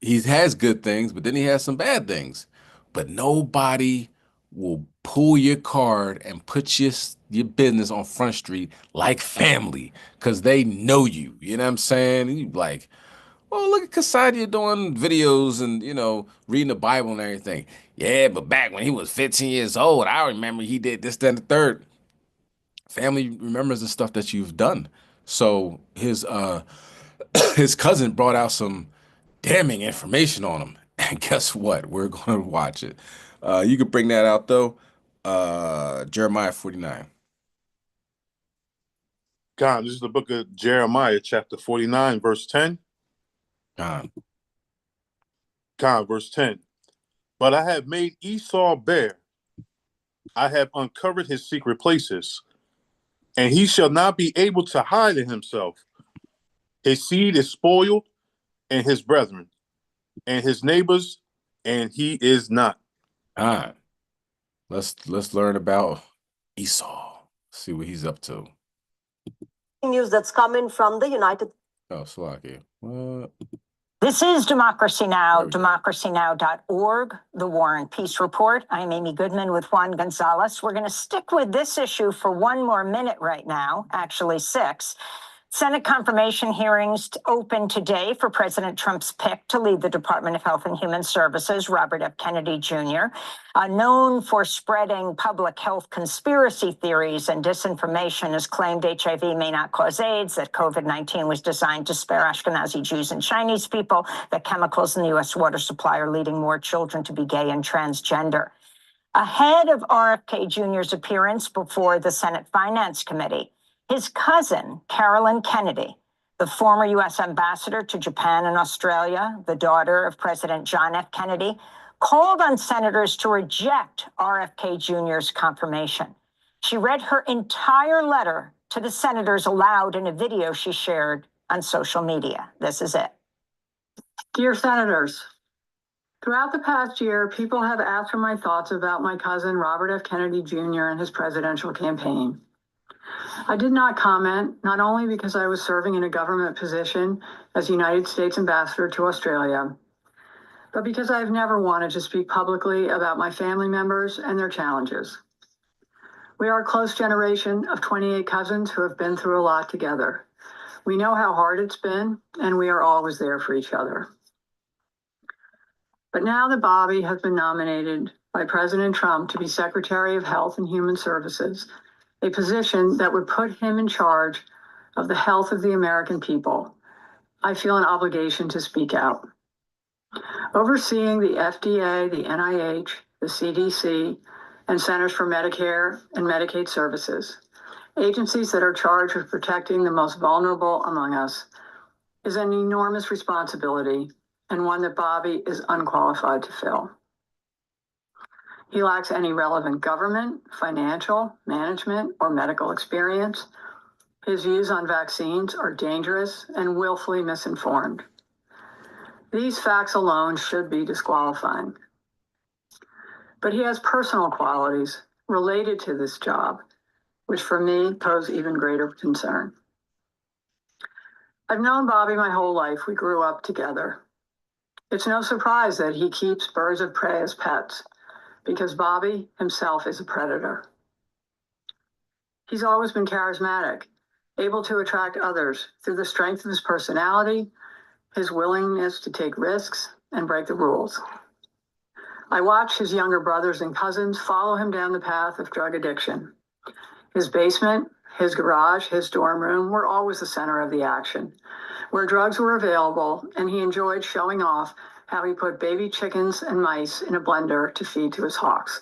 he has good things, but then he has some bad things. But nobody will pull your card and put your business on Front Street like family because they know you. You know what I'm saying? And you like, well, look at Kasadia doing videos and, reading the Bible and everything. Yeah, but back when he was 15 years old, I remember he did this, that, and the third. Family remembers the stuff that you've done. So his his cousin brought out some damning information on him. And guess what? We're going to watch it. You could bring that out though. Jeremiah 49. God, this is the book of Jeremiah, chapter 49, verse 10. God, verse 10. But I have made Esau bare. I have uncovered his secret places, and he shall not be able to hide in himself. His seed is spoiled, and his brethren, and his neighbors, and he is not. God. Let's learn about Esau. See what he's up to. News that's coming from the United. Oh, Slaki. What? This is Democracy Now!, There we go. democracynow.org, The War and Peace Report. I'm Amy Goodman with Juan Gonzalez. We're going to stick with this issue for one more minute right now, actually 6. Senate confirmation hearings open today for President Trump's pick to lead the Department of Health and Human Services, Robert F. Kennedy Jr., known for spreading public health conspiracy theories and disinformation, has claimed HIV may not cause AIDS, that COVID-19 was designed to spare Ashkenazi Jews and Chinese people, that chemicals in the U.S. water supply are leading more children to be gay and transgender. Ahead of RFK Jr.'s appearance before the Senate Finance Committee, his cousin, Carolyn Kennedy, the former U.S. ambassador to Japan and Australia, the daughter of President John F. Kennedy, called on senators to reject RFK Jr.'s confirmation. She read her entire letter to the senators aloud in a video she shared on social media. This is it. Dear Senators, throughout the past year, people have asked for my thoughts about my cousin, Robert F. Kennedy Jr. and his presidential campaign. I did not comment, not only because I was serving in a government position as United States Ambassador to Australia, but because I've never wanted to speak publicly about my family members and their challenges. We are a close generation of 28 cousins who have been through a lot together. We know how hard it's been, and we are always there for each other. But now that Bobby has been nominated by President Trump to be Secretary of Health and Human Services, a position that would put him in charge of the health of the American people, I feel an obligation to speak out. Overseeing the FDA, the NIH, the CDC, and Centers for Medicare and Medicaid Services, agencies that are charged with protecting the most vulnerable among us, is an enormous responsibility and one that Bobby is unqualified to fill. He lacks any relevant government, financial, management, or medical experience. His views on vaccines are dangerous and willfully misinformed. These facts alone should be disqualifying. But he has personal qualities related to this job, which for me pose even greater concern. I've known Bobby my whole life. We grew up together. It's no surprise that he keeps birds of prey as pets, because Bobby himself is a predator. He's always been charismatic, able to attract others through the strength of his personality, his willingness to take risks and break the rules. I watch his younger brothers and cousins follow him down the path of drug addiction. His basement, his garage, his dorm room were always the center of the action, where drugs were available, and he enjoyed showing off how he put baby chickens and mice in a blender to feed to his hawks.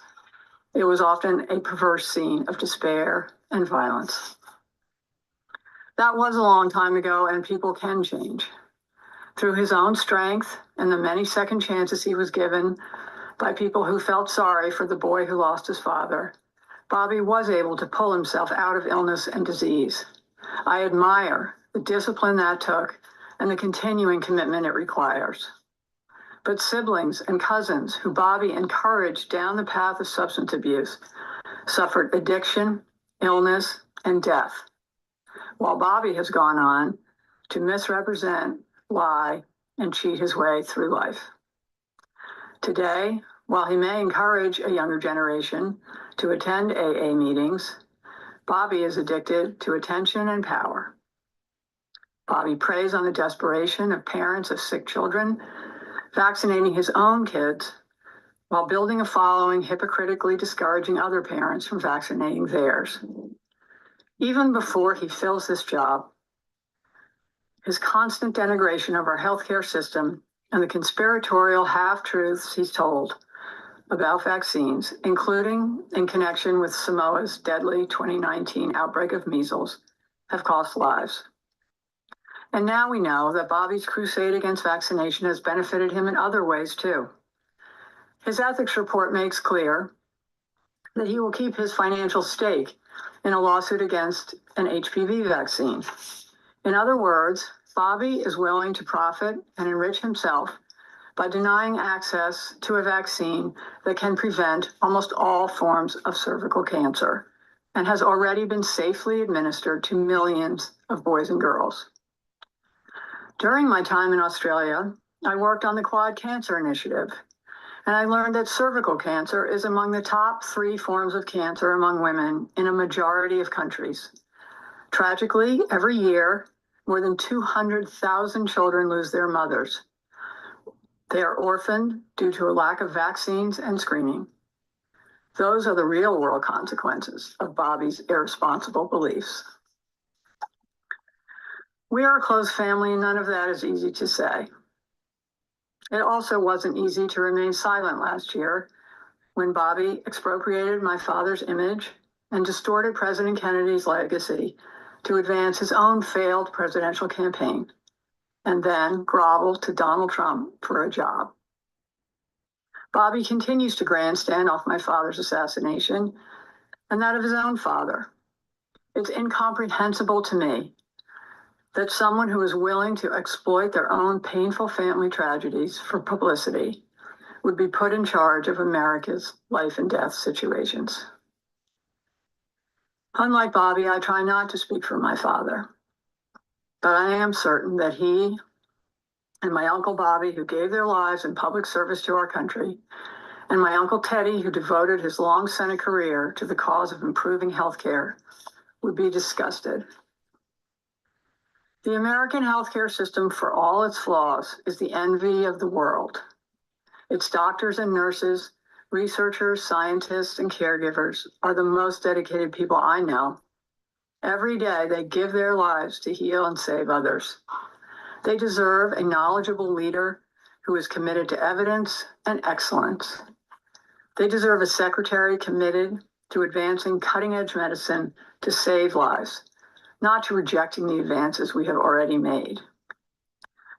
It was often a perverse scene of despair and violence. That was a long time ago, and people can change. Through his own strength and the many second chances he was given by people who felt sorry for the boy who lost his father, Bobby was able to pull himself out of illness and disease. I admire the discipline that took and the continuing commitment it requires. But siblings and cousins who Bobby encouraged down the path of substance abuse suffered addiction, illness, and death, while Bobby has gone on to misrepresent, lie, and cheat his way through life. Today, while he may encourage a younger generation to attend AA meetings, Bobby is addicted to attention and power. Bobby preys on the desperation of parents of sick children, vaccinating his own kids while building a following hypocritically discouraging other parents from vaccinating theirs. Even before he fills this job, his constant denigration of our healthcare system and the conspiratorial half-truths he's told about vaccines, including in connection with Samoa's deadly 2019 outbreak of measles, have cost lives. And now we know that Bobby's crusade against vaccination has benefited him in other ways too. His ethics report makes clear that he will keep his financial stake in a lawsuit against an HPV vaccine. In other words, Bobby is willing to profit and enrich himself by denying access to a vaccine that can prevent almost all forms of cervical cancer and has already been safely administered to millions of boys and girls. During my time in Australia, I worked on the Quad Cancer Initiative, and I learned that cervical cancer is among the top 3 forms of cancer among women in a majority of countries. Tragically, every year, more than 200,000 children lose their mothers. They are orphaned due to a lack of vaccines and screening. Those are the real-world consequences of Bobby's irresponsible beliefs. We are a close family, and none of that is easy to say. It also wasn't easy to remain silent last year when Bobby expropriated my father's image and distorted President Kennedy's legacy to advance his own failed presidential campaign, and then groveled to Donald Trump for a job. Bobby continues to grandstand off my father's assassination and that of his own father. It's incomprehensible to me that someone who is willing to exploit their own painful family tragedies for publicity would be put in charge of America's life and death situations. Unlike Bobby, I try not to speak for my father, but I am certain that he and my Uncle Bobby, who gave their lives in public service to our country, and my Uncle Teddy, who devoted his long Senate career to the cause of improving healthcare, would be disgusted. The American healthcare system, for all its flaws, is the envy of the world. Its doctors and nurses, researchers, scientists, and caregivers are the most dedicated people I know. Every day, they give their lives to heal and save others. They deserve a knowledgeable leader who is committed to evidence and excellence. They deserve a secretary committed to advancing cutting-edge medicine to save lives, not to rejecting the advances we have already made.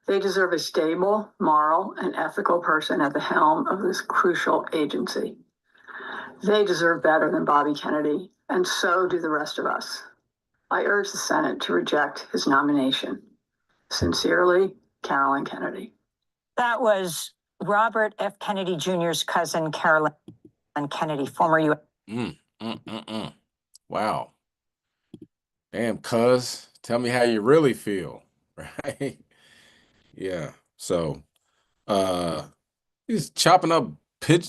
They deserve a stable, moral, and ethical person at the helm of this crucial agency. They deserve better than Bobby Kennedy, and so do the rest of us. I urge the Senate to reject his nomination. Sincerely, Carolyn Kennedy. That was Robert F. Kennedy Jr.'s cousin, Carolyn Kennedy, former U.S. Wow. Damn, cuz, tell me how you really feel, right? Yeah. So, he's chopping up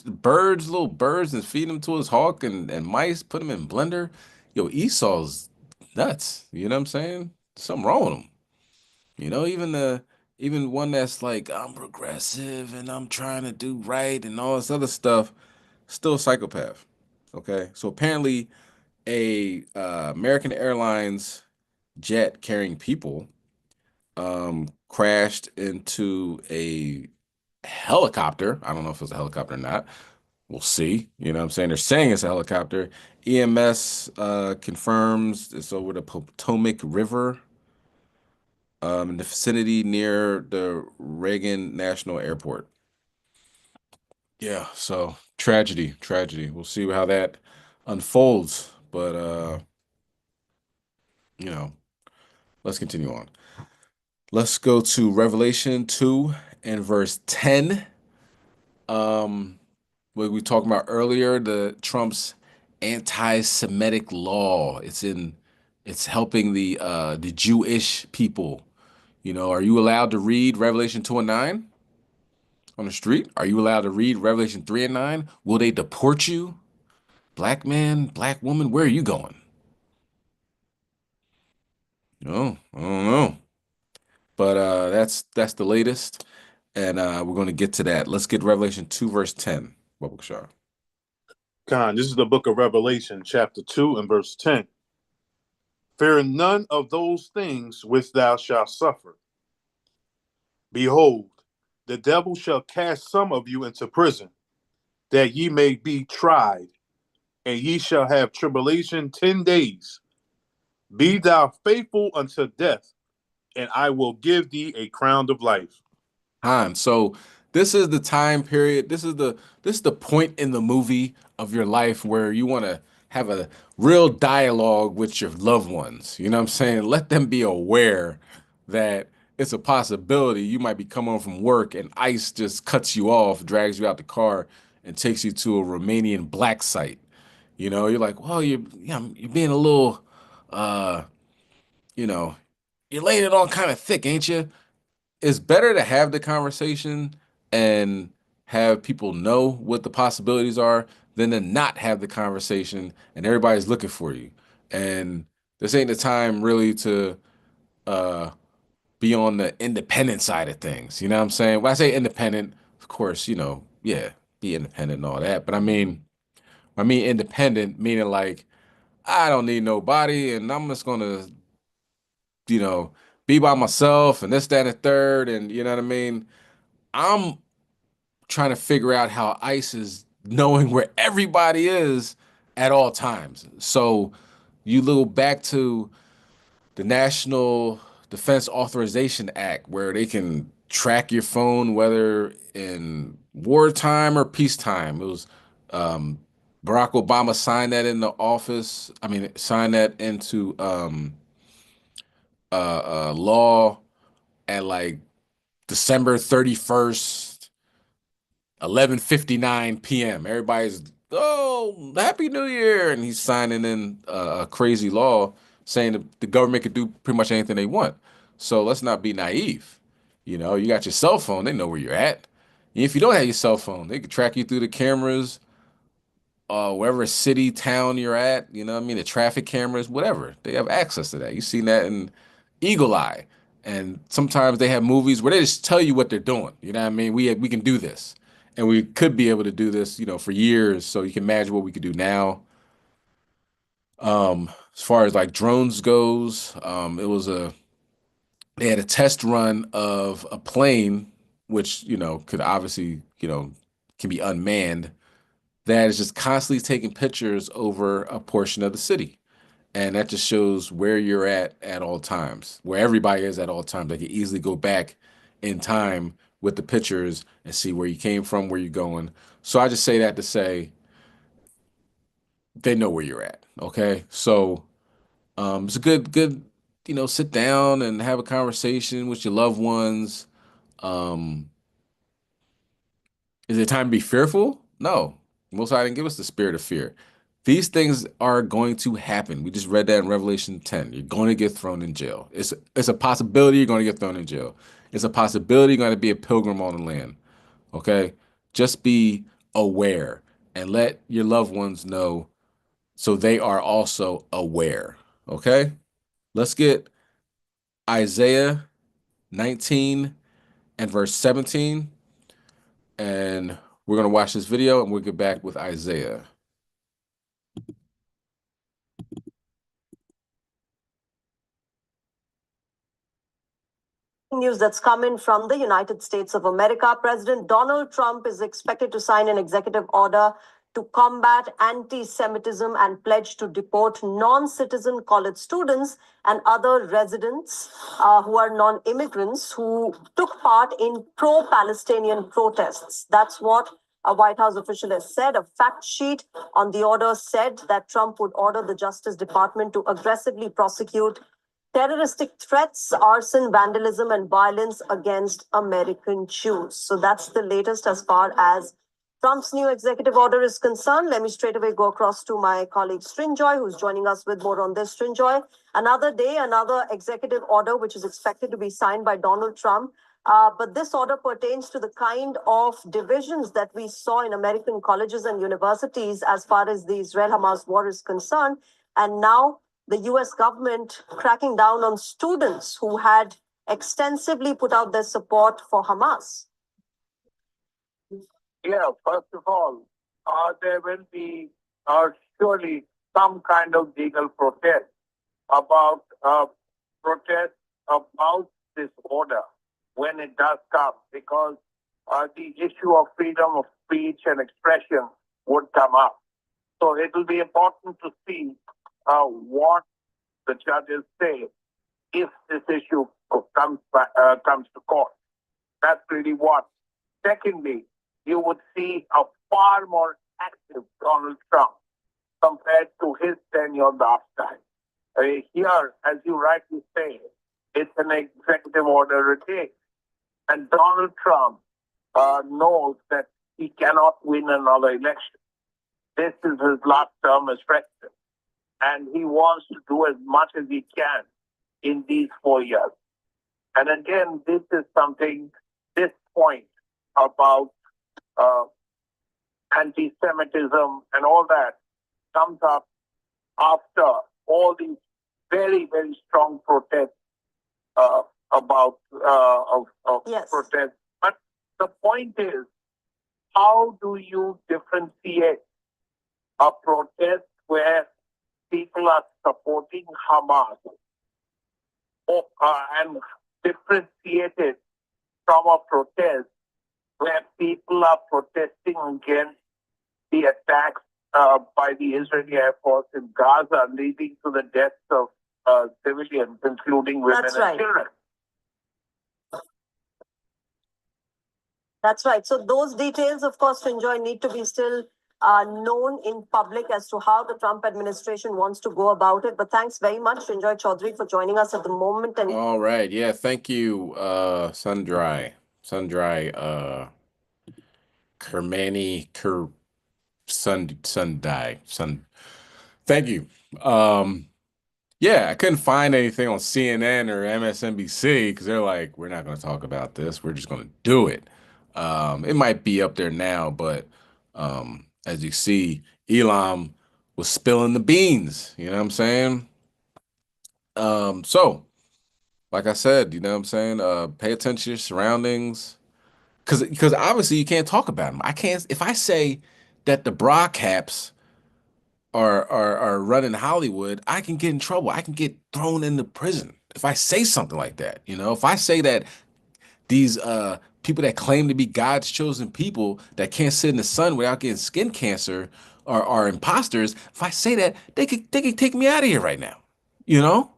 birds, little birds, and feeding them to his hawk and mice, put them in blender. Yo, Esau's nuts. You know what I'm saying? Something wrong with him. You know, even one that's like, I'm progressive and I'm trying to do right and all this other stuff, still a psychopath. Okay. So apparently a American Airlines jet carrying people crashed into a helicopter. I don't know if it was a helicopter or not. We'll see. You know what I'm saying? They're saying it's a helicopter. EMS confirms it's over the Potomac River in the vicinity near the Reagan National Airport. Yeah, so tragedy. We'll see how that unfolds. But you know, let's continue on. Let's go to Revelation 2 and verse 10. What we talked about earlier, the Trump's anti-Semitic law. It's helping the Jewish people, You know, are you allowed to read Revelation 2 and 9 on the street? Are you allowed to read Revelation 3 and 9? Will they deport you? Black man, black woman, where are you going? No, I don't know. But that's the latest. And we're going to get to that. Let's get Revelation 2, verse 10. Bubba Shah. Khan, this is the book of Revelation, chapter 2 and verse 10. Fear none of those things which thou shalt suffer. Behold, the devil shall cast some of you into prison, that ye may be tried, and ye shall have tribulation 10 days. Be thou faithful unto death, and I will give thee a crown of life. So this is the time period. This is the point in the movie of your life where you want to have a real dialogue with your loved ones. You know what I'm saying? Let them be aware that it's a possibility you might be coming home from work and ICE just cuts you off, drags you out the car, and takes you to a Romanian black site. You know, you're like, well, you're being a little, you know, you're laying it on kind of thick, ain't you? It's better to have the conversation and have people know what the possibilities are than to not have the conversation and everybody's looking for you. And this ain't the time really to be on the independent side of things. You know what I'm saying? When I say independent, of course, you know, yeah, be independent and all that. But I mean independent meaning like I don't need nobody and I'm just gonna, you know, be by myself and this, that, and the third, and you know what I mean? I'm trying to figure out how ICE is knowing where everybody is at all times. So you look back to the National Defense Authorization Act, where they can track your phone, whether in wartime or peacetime. It was Barack Obama signed that in the office. I mean, signed that into law at like December 31st, 11:59 p.m. Everybody's, oh, Happy New Year. And he's signing in a crazy law saying that the government could do pretty much anything they want. So let's not be naive. You know, you got your cell phone, they know where you're at. And if you don't have your cell phone, they can track you through the cameras, wherever city, town you're at, you know what I mean? The traffic cameras, whatever. They have access to that. You've seen that in Eagle Eye. And sometimes they have movies where they just tell you what they're doing. You know what I mean? We can do this. And we could be able to do this, you know, for years. So you can imagine what we could do now. As far as like drones goes, they had a test run of a plane, which, you know, could obviously, you know, can be unmanned, that is just constantly taking pictures over a portion of the city. And that just shows where you're at all times, where everybody is at all times. They can easily go back in time with the pictures and see where you came from, where you're going. So I just say that to say they know where you're at. Okay. So it's a good, you know, sit down and have a conversation with your loved ones. Is it time to be fearful? No. Most High didn't give us the spirit of fear. These things are going to happen. We just read that in Revelation 10. You're going to get thrown in jail. It's a possibility you're going to get thrown in jail. It's a possibility you're going to be a pilgrim on the land. Okay? Just be aware and let your loved ones know so they are also aware. Okay? Let's get Isaiah 19 and verse 17. And we're going to watch this video and we'll get back with Isaiah. News that's coming from the United States of America. President Donald Trump is expected to sign an executive order to combat anti-Semitism and pledge to deport non-citizen college students and other residents who are non-immigrants who took part in pro-Palestinian protests. That's what a White House official has said. A fact sheet on the order said that Trump would order the Justice Department to aggressively prosecute terroristic threats, arson, vandalism, and violence against American Jews. So that's the latest as far as Trump's new executive order is concerned, let me straight away go across to my colleague Srinjoy, who's joining us with more on this. Srinjoy, another day, another executive order which is expected to be signed by Donald Trump. But this order pertains to the kind of divisions that we saw in American colleges and universities as far as the Israel-Hamas war is concerned. And now the US government cracking down on students who had extensively put out their support for Hamas. Yeah, first of all, there will be surely some kind of legal protest about this order when it does come, because the issue of freedom of speech and expression would come up. So it will be important to see what the judges say if this issue comes to court. That's really what. Secondly, you would see a far more active Donald Trump compared to his tenure last time. Here, as you rightly say, it's an executive order a day. And Donald Trump knows that he cannot win another election. This is his last term as president. And he wants to do as much as he can in these 4 years. And again, this point about anti-Semitism and all that comes up after all these very, very strong protests Yes. protests. But the point is, how do you differentiate a protest where people are supporting Hamas and differentiate it from a protest where people are protesting against the attacks by the Israeli Air Force in Gaza, leading to the deaths of civilians, including women and children? That's right. So those details, of course, Srinjoy, need to be still known in public as to how the Trump administration wants to go about it. But thanks very much, Srinjoy Chaudhary, for joining us at the moment. And all right, yeah, thank you, Sundry, Kermani, Sun. Thank you. Yeah, I couldn't find anything on CNN or MSNBC because they're like, we're not going to talk about this. We're just going to do it. It might be up there now, but as you see, Elam was spilling the beans. You know what I'm saying? So, like I said, you know what I'm saying? Pay attention to your surroundings. Because obviously you can't talk about them. I can't, if I say that the bra caps are running Hollywood, I can get in trouble. I can get thrown into prison if I say something like that. You know, if I say that these people that claim to be God's chosen people that can't sit in the sun without getting skin cancer are imposters, if I say that, they could take me out of here right now. You know?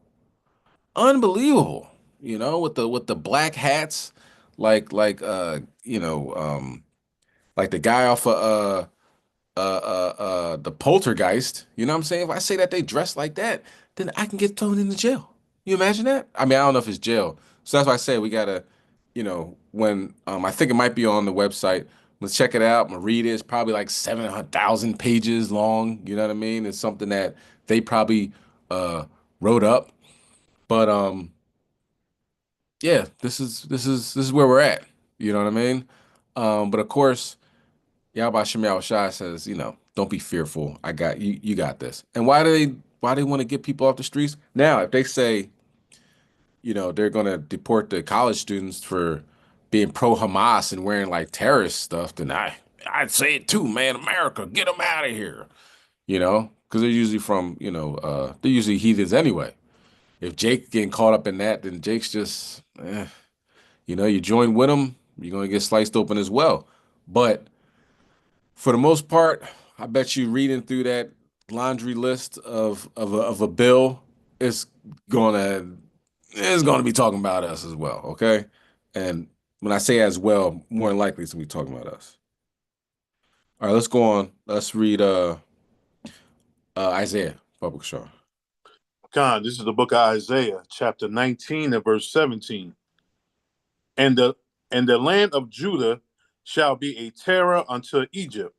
Unbelievable. You know, with the black hats, like you know, like the guy off of the Poltergeist. You know what I'm saying? If I say that they dress like that, then I can get thrown into jail. You imagine that? I mean, I don't know if it's jail. So that's why I say we gotta, you know, when I think it might be on the website. Let's check it out. I'm gonna read it. It's probably like 700,000 pages long. You know what I mean? It's something that they probably wrote up. But yeah, this is where we're at. You know what I mean? But of course, Yahweh Shem Shai says, you know, don't be fearful. I got you. You got this. And why they want to get people off the streets? Now, if they say, you know, they're gonna deport the college students for being pro-Hamas and wearing like terrorist stuff, then I'd say it too, man. America, get them out of here. You know, because they're usually from, you know, they're usually heathens anyway. If Jake getting caught up in that, then Jake's just, you know, you join with him, you're gonna get sliced open as well. But for the most part, I bet you reading through that laundry list of a bill, it's gonna be talking about us as well, okay? And when I say as well, more than likely it's gonna be talking about us. All right, let's go on. Let's read Isaiah, Public Shaw. God, this is the book of Isaiah, chapter 19 and verse 17. And the land of Judah shall be a terror unto Egypt.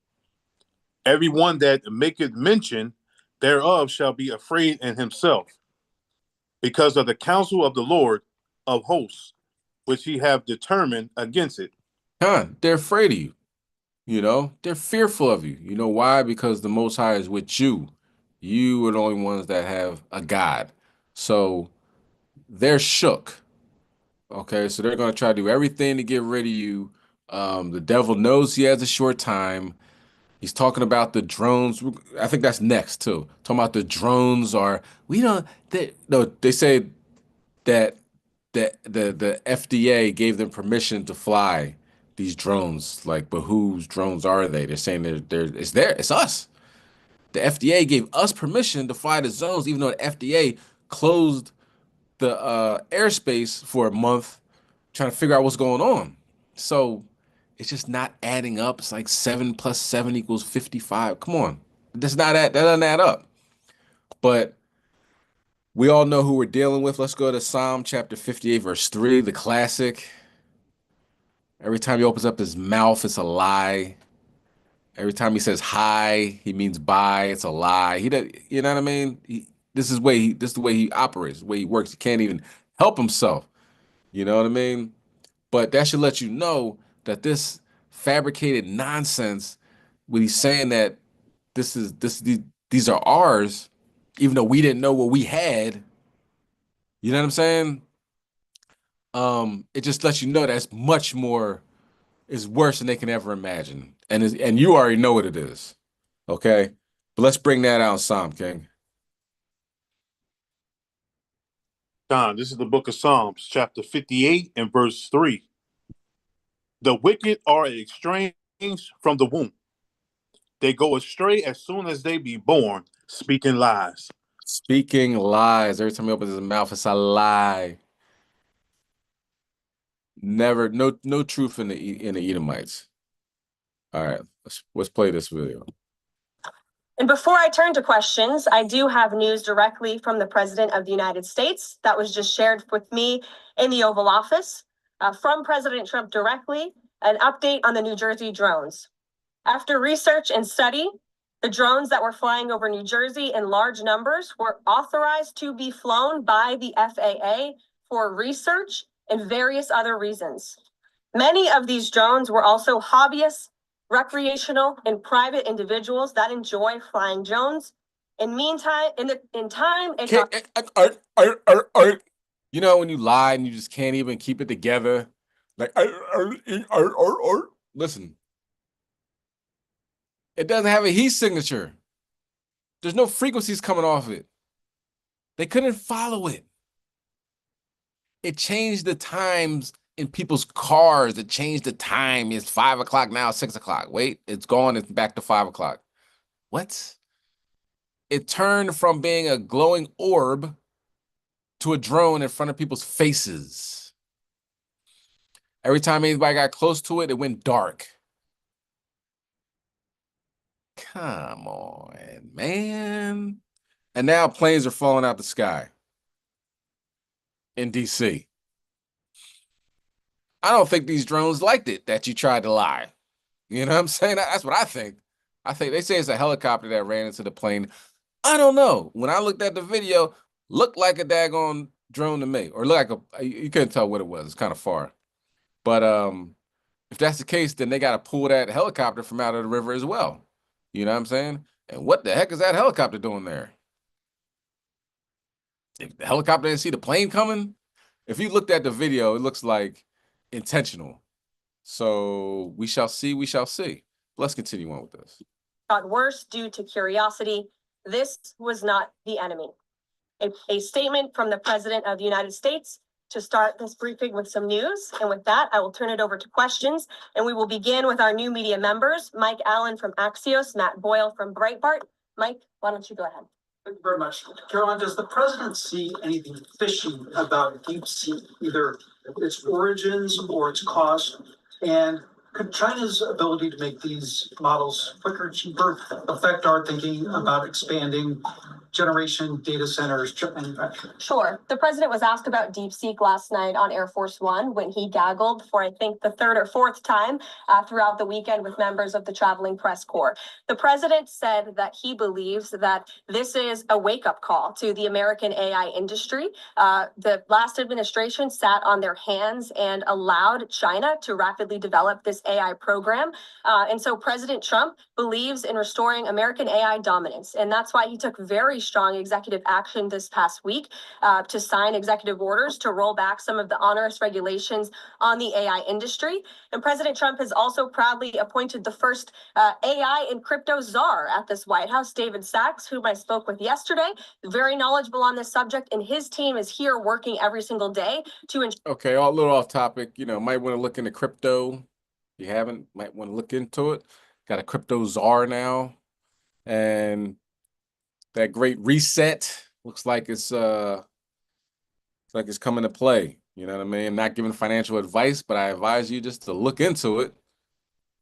Everyone that maketh mention thereof shall be afraid in himself, because of the counsel of the Lord of hosts, which he have determined against it. They're afraid of you. You know, they're fearful of you. You know why? Because the Most High is with you. You are the only ones that have a God. So they're shook. Okay, so they're going to try to do everything to get rid of you. The devil knows he has a short time. He's talking about the drones. I think that's next too. Talking about the drones are they say that the FDA gave them permission to fly these drones. Like, but whose drones are they? They're saying it's us. The FDA gave us permission to fly the zones, even though the FDA closed the airspace for a month, trying to figure out what's going on. So it's just not adding up. It's like 7 + 7 = 55. Come on, that doesn't add up. But we all know who we're dealing with. Let's go to Psalm chapter 58, verse 3, the classic. Every time he opens up his mouth, it's a lie. Every time he says hi, he means bye. It's a lie. He does, you know what I mean? This is the way he operates, the way he works. He can't even help himself. You know what I mean? But that should let you know that this fabricated nonsense, when he's saying that these are ours, even though we didn't know what we had. You know what I'm saying? It just lets you know that's much more, is worse than they can ever imagine. And you already know what it is. Okay? But let's bring that out in Psalm, King. John, this is the book of Psalms, chapter 58 and verse 3. The wicked are estranged from the womb. They go astray as soon as they be born, speaking lies. Speaking lies. Every time he opens his mouth, it's a lie. Never, no truth in the Edomites. All right, let's play this video. And before I turn to questions, I do have news directly from the President of the United States that was just shared with me in the Oval Office from President Trump directly, an update on the New Jersey drones. After research and study, the drones that were flying over New Jersey in large numbers were authorized to be flown by the FAA for research and various other reasons. Many of these drones were also hobbyists, recreational, and private individuals that enjoy flying drones. In time, you know, when you lie and you just can't even keep it together, like listen, it doesn't have a heat signature. There's no frequencies coming off it. They couldn't follow it. It changed the times in people's cars. It changed the time. It's 5 o'clock now, 6 o'clock. Wait, it's gone. It's back to 5 o'clock. What? It turned from being a glowing orb to a drone in front of people's faces. Every time anybody got close to it, it went dark. Come on, man. And now planes are falling out the sky in DC. I don't think these drones liked it that you tried to lie. You know what I'm saying? That's what I think. I think they say it's a helicopter that ran into the plane. I don't know. When I looked at the video, looked like a daggone drone to me, or look like you couldn't tell what it was. It's kind of far. But if that's the case, then they got to pull that helicopter from out of the river as well. You know what I'm saying? And what the heck is that helicopter doing there? If the helicopter didn't see the plane coming, if you looked at the video, it looks like intentional. So we shall see, we shall see. Let's continue on with this. Got worse due to curiosity. This was not the enemy. A statement from the President of the United States to start this briefing with some news. And with that, I will turn it over to questions. And we will begin with our new media members, Mike Allen from Axios, Matt Boyle from Breitbart. Mike, why don't you go ahead? Thank you very much. Caroline, does the president see anything fishy about DeepSeek, either its origins or its cost? And could China's ability to make these models quicker, cheaper, affect our thinking about expanding generation data centers, chip manufacturing? Sure. The president was asked about DeepSeek last night on Air Force One when he gaggled for, I think, the third or fourth time throughout the weekend with members of the traveling press corps. The president said that he believes that this is a wake-up call to the American AI industry. The last administration sat on their hands and allowed China to rapidly develop this AI program. And so President Trump believes in restoring American AI dominance. And that's why he took very strong executive action this past week to sign executive orders to roll back some of the onerous regulations on the AI industry. And President Trump has also proudly appointed the first AI and crypto czar at this White House, David Sachs, whom I spoke with yesterday, very knowledgeable on this subject, and his team is here working every single day to ensure. Okay, a little off topic. You know, might want to look into crypto. If you haven't, might want to look into it. Got a crypto czar now, and that great reset looks like it's coming to play. You know what I mean? I'm not giving financial advice, but I advise you just to look into it.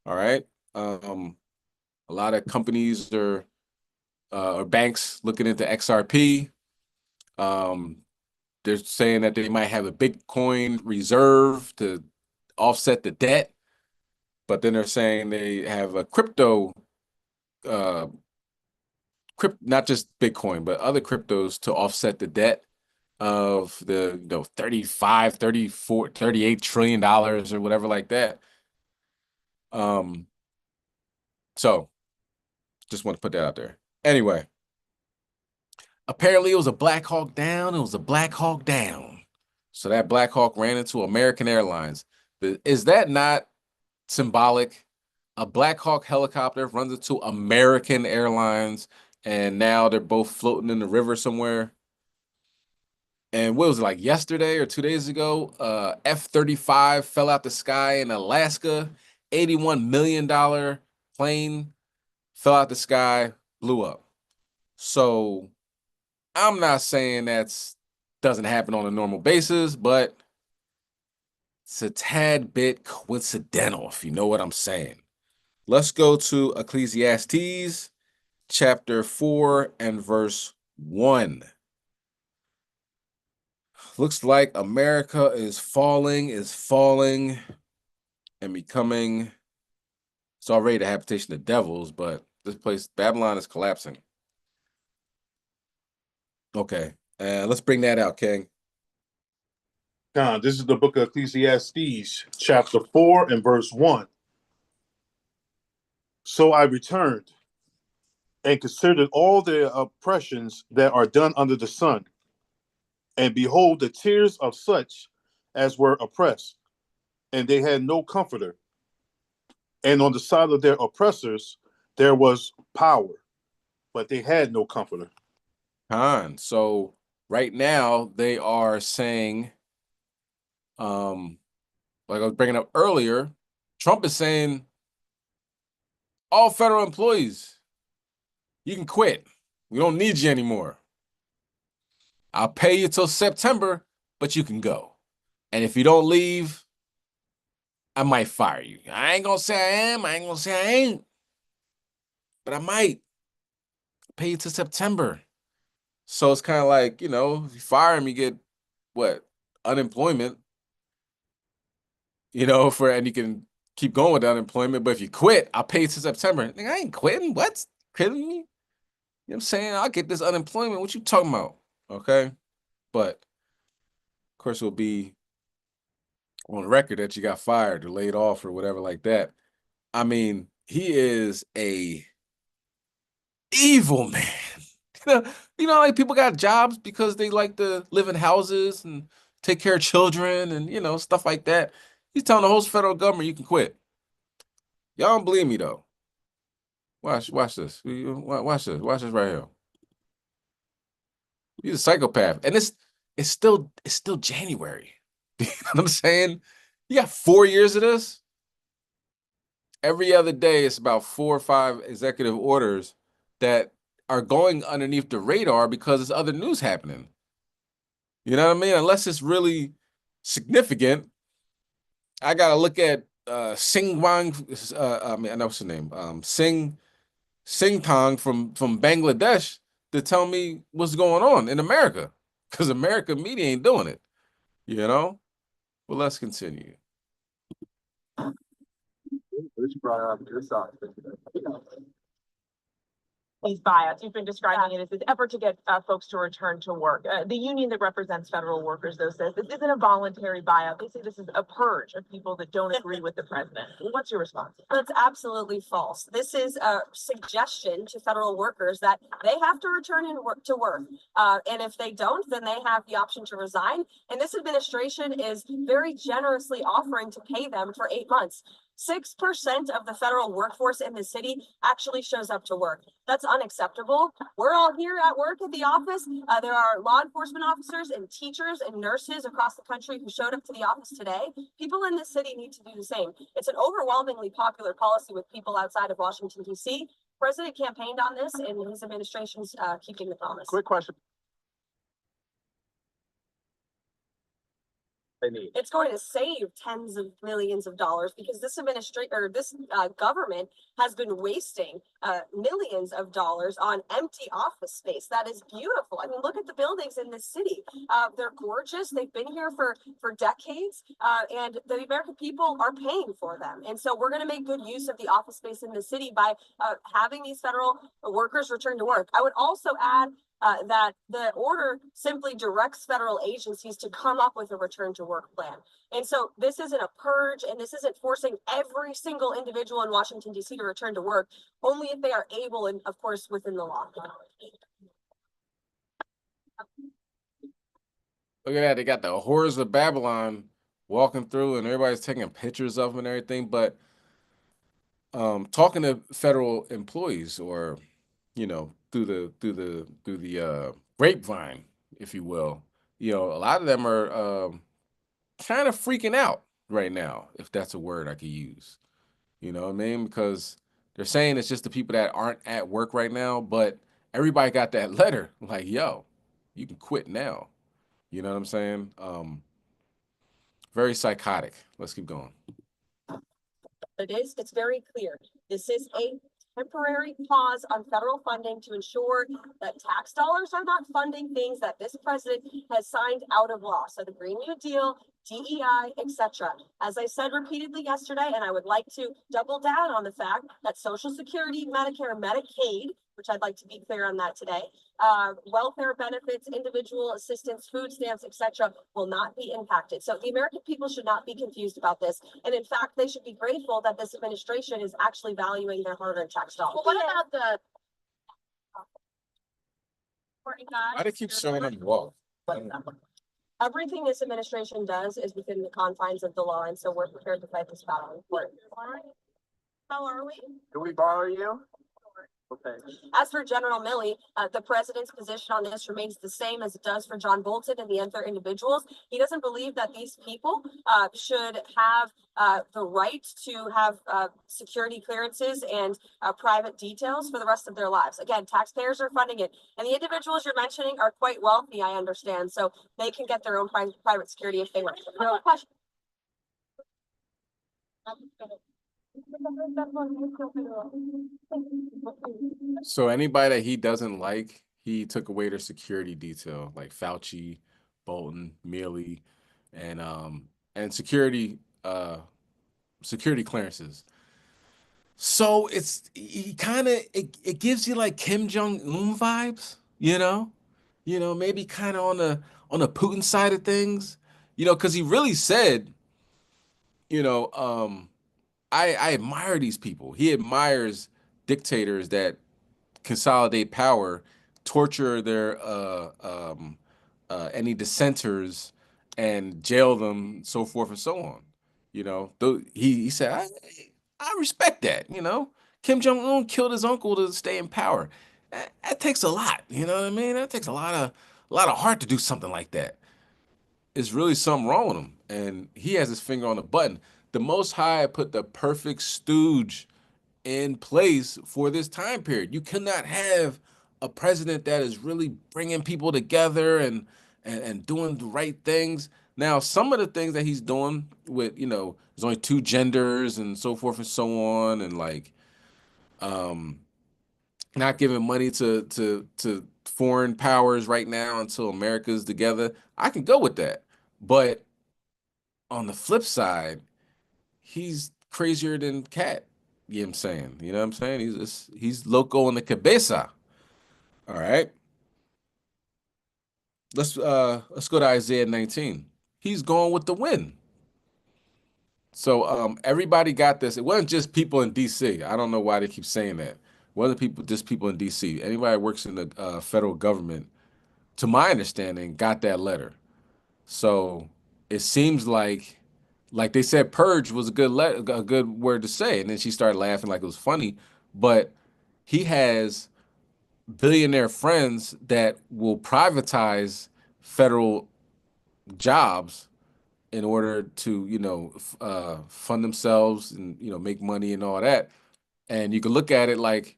All right. A lot of companies or banks looking into XRP. They're saying that they might have a Bitcoin reserve to offset the debt, but then they're saying they have a crypto, not just Bitcoin, but other cryptos to offset the debt of the 35, 34, 38 trillion dollars or whatever like that. So just want to put that out there. Anyway, apparently it was a Black Hawk Down. It was a Black Hawk Down. So that Black Hawk ran into American Airlines. Is that not symbolic? A Black Hawk helicopter runs into American Airlines, and now they're both floating in the river somewhere. And what was it, like yesterday or 2 days ago? F-35 fell out the sky in Alaska. $81 million plane fell out the sky, blew up. So I'm not saying that's doesn't happen on a normal basis, but it's a tad bit coincidental, if you know what I'm saying. Let's go to Ecclesiastes chapter 4 and verse 1. Looks like America is falling and becoming, it's already the habitation of devils, but this place, Babylon, is collapsing. Okay, let's bring that out, King. This is the book of Ecclesiastes, chapter 4 and verse 1. So I returned and considered all the oppressions that are done under the sun, and behold, the tears of such as were oppressed, and they had no comforter. And on the side of their oppressors, there was power, but they had no comforter. So right now they are saying, like I was bringing up earlier, Trump is saying, all federal employees, you can quit. We don't need you anymore. I'll pay you till September, but you can go. And if you don't leave, I might fire you. I ain't gonna say I am. I ain't gonna say I ain't. But I might pay you till September. So it's kind of like, if you fire him, you get what? Unemployment. And you can keep going with unemployment. But if you quit, I'll pay you till September. I ain't quitting. What? Kidding me? You know what I'm saying? I'll get this unemployment. What you talking about? Okay. But of course it'll be on record that you got fired or laid off or whatever like that. I mean, he is a evil man. Like people got jobs because they like to live in houses and take care of children and, stuff like that. He's telling the whole federal government you can quit. Y'all don't believe me though. Watch this. Watch this right here. He's a psychopath. And it's still January. You know what I'm saying? You got 4 years of this. Every other day, it's about 4 or 5 executive orders that are going underneath the radar because there's other news happening. You know what I mean? Unless it's really significant, I gotta look at Sing Wang. I know what's her name. Sing Tong from Bangladesh. to tell me what's going on in America, because America media ain't doing it, you know? Well, let's continue. These buyouts, you've been describing it as this effort to get folks to return to work. The union that represents federal workers, though, says this isn't a voluntary buyout. They say this is a purge of people that don't agree with the president. What's your response? That's absolutely false. This is a suggestion to federal workers that they have to return to work. And if they don't, then they have the option to resign. And this administration is very generously offering to pay them for 8 months. 6% of the federal workforce in the city actually shows up to work. That's unacceptable. We're all here at work at the office. There are law enforcement officers and teachers and nurses across the country who showed up to the office today. People in the city need to do the same. It's an overwhelmingly popular policy with people outside of Washington, D.C. President campaigned on this, and his administration's keeping the promise. Quick question. It's going to save tens of millions of dollars because this government has been wasting millions of dollars on empty office space. That is beautiful. I mean, look at the buildings in this city. They're gorgeous. They've been here for decades, and the American people are paying for them. And so we're going to make good use of the office space in the city by having these federal workers return to work. I would also add that the order simply directs federal agencies to come up with a return to work plan. And so this isn't a purge, and this isn't forcing every single individual in Washington, D.C. to return to work, only if they are able and, of course, within the law. Look at that. They got the horrors of Babylon walking through, and everybody's taking pictures of them and everything. But talking to federal employees, or through the grapevine, if you will, a lot of them are kind of freaking out right now, if that's a word I could use. You know what I mean? Because they're saying it's just the people that aren't at work right now, but everybody got that letter like, yo, you can quit now. You know what I'm saying? Very psychotic. Let's keep going. It's very clear. This is a temporary pause on federal funding to ensure that tax dollars are not funding things that this president has signed out of law. So the Green New Deal, DEI, etc. As I said repeatedly yesterday, and I would like to double down on the fact that Social Security, Medicare, Medicaid, which I'd like to be clear on that today, welfare benefits, individual assistance, food stamps, etc., will not be impacted. So the American people should not be confused about this. And in fact, they should be grateful that this administration is actually valuing their hard-earned tax dollars. Well, what about the... Why do they keep showing them wall? Everything this administration does is within the confines of the law, and so we're prepared to fight this battle in court. How are we? Can we borrow you? Okay. As for General Milley, the president's position on this remains the same as it does for John Bolton and the other individuals. He doesn't believe that these people should have the right to have security clearances and private details for the rest of their lives. Again, taxpayers are funding it. And the individuals you're mentioning are quite wealthy, I understand. So they can get their own private security if they want. No question. So anybody that he doesn't like, he took away their security detail, like Fauci, Bolton, Milley, and security clearances. So it gives you like Kim Jong-un vibes, maybe kind of on the Putin side of things, because he really said, I admire these people. He admires dictators that consolidate power, torture their any dissenters, and jail them, so forth and so on. He said, I respect that. Kim Jong-un killed his uncle to stay in power. That takes a lot. You know what I mean? That takes a lot of heart to do something like that. It's really something wrong with him, and he has his finger on the button. The Most High put the perfect stooge in place for this time period. You cannot have a president that is really bringing people together and doing the right things. Now, some of the things that he's doing with, there's only 2 genders and so forth and so on, and like not giving money to foreign powers right now until America's together. I can go with that. But on the flip side, he's crazier than Cat. You know what I'm saying? You know what I'm saying? He's loco in the cabeza. All right. Let's go to Isaiah 19. He's going with the win. So everybody got this. It wasn't just people in DC. I don't know why they keep saying that. It wasn't just people in DC. Anybody that works in the federal government, to my understanding, got that letter. So it seems like they said purge was a good word to say, and then she started laughing like it was funny. But he has billionaire friends that will privatize federal jobs in order to, fund themselves and, make money and all that. And you can look at it like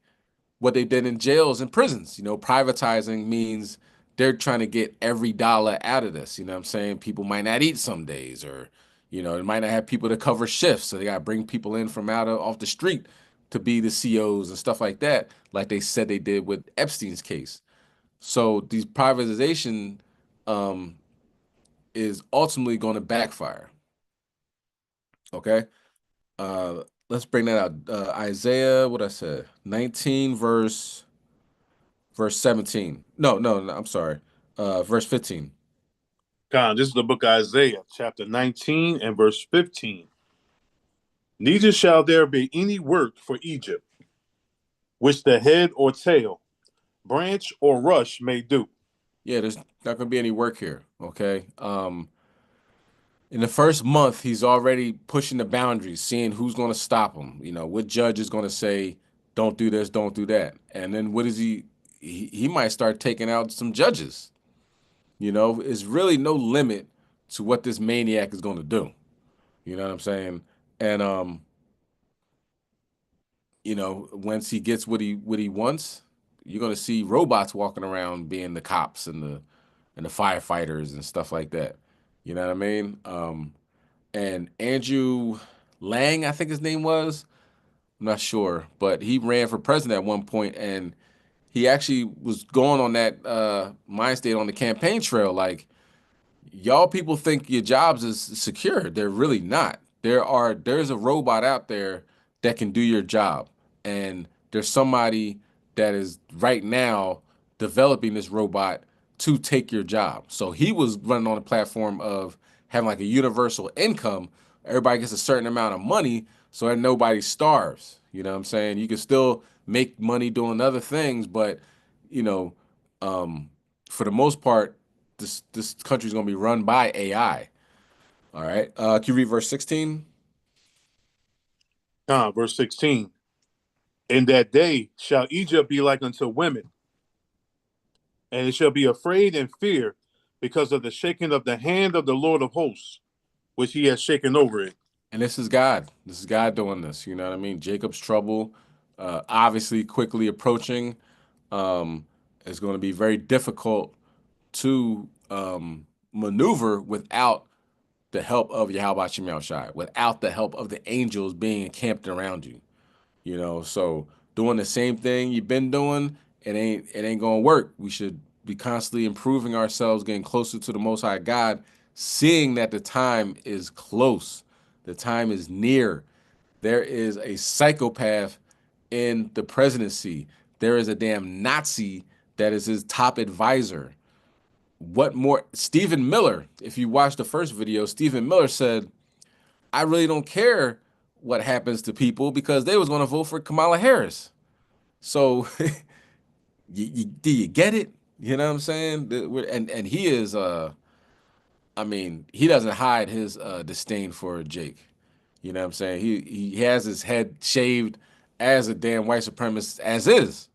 what they did in jails and prisons. Privatizing means they're trying to get every dollar out of this. You know what I'm saying? People might not eat some days, or, they might not have people to cover shifts. So they got to bring people in from off the street to be the COs and stuff like that, like they said they did with Epstein's case. So these privatization is ultimately going to backfire. Okay. Let's bring that out. Isaiah, what I said, 19 verse 17. No, I'm sorry. Verse 15. This is the book of Isaiah, chapter 19 and verse 15. Neither shall there be any work for Egypt, which the head or tail, branch or rush may do. Yeah, there's not going to be any work here. Okay. In the first month, he's already pushing the boundaries, seeing who's going to stop him. What judge is going to say, don't do this, don't do that. And then what is he might start taking out some judges. It's really no limit to what this maniac is going to do. You know what I'm saying? And, once he gets what he wants, you're going to see robots walking around being the cops and the firefighters and stuff like that. You know what I mean? And Andrew Lang, I think his name was, I'm not sure, but he ran for president at one point, and he actually was going on that mind state on the campaign trail. Like, y'all people think your jobs is secure. They're really not. There's a robot out there that can do your job. And there's somebody that is right now developing this robot to take your job. So he was running on a platform of having like a universal income. Everybody gets a certain amount of money so that nobody starves. You know what I'm saying? You can still make money doing other things, but for the most part, this country is going to be run by AI. All right. Can you read verse 16? Verse 16. In that day shall Egypt be like unto women, and it shall be afraid and fear because of the shaking of the hand of the Lord of hosts, which he has shaken over it. And this is God. This is God doing this. You know what I mean? Jacob's trouble, obviously quickly approaching. It's going to be very difficult to maneuver without the help of Yahweh Shem Yahushai, without the help of the angels being encamped around you. So doing the same thing you've been doing, it ain't gonna work. We should be constantly improving ourselves, getting closer to the Most High God, seeing that the time is close, the time is near. There is a psychopath in the presidency. There is a damn Nazi that is his top advisor. What more? Stephen Miller, if you watch the first video, Stephen Miller said, I really don't care what happens to people because they was going to vote for Kamala Harris. So do you get it? You know what I'm saying? And he is, he doesn't hide his disdain for Jake. You know what I'm saying? He has his head shaved as a damn white supremacist as is.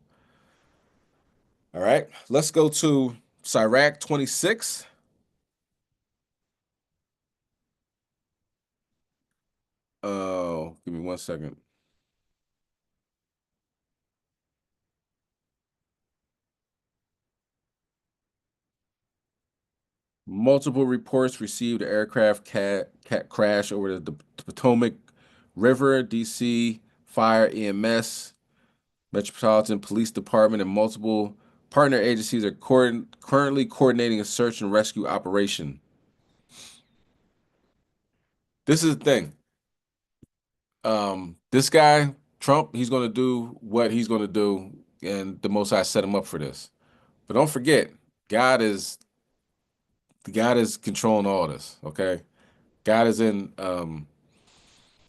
All right, let's go to Sirach 26. Oh, give me 1 second. Multiple reports received an aircraft crash over the Potomac River, DC, Fire, EMS, Metropolitan Police Department, and multiple Partner agencies are currently coordinating a search and rescue operation. This is the thing. This guy, Trump, he's going to do what he's going to do, and the Most High set him up for this. But don't forget, God is controlling all this, okay? God is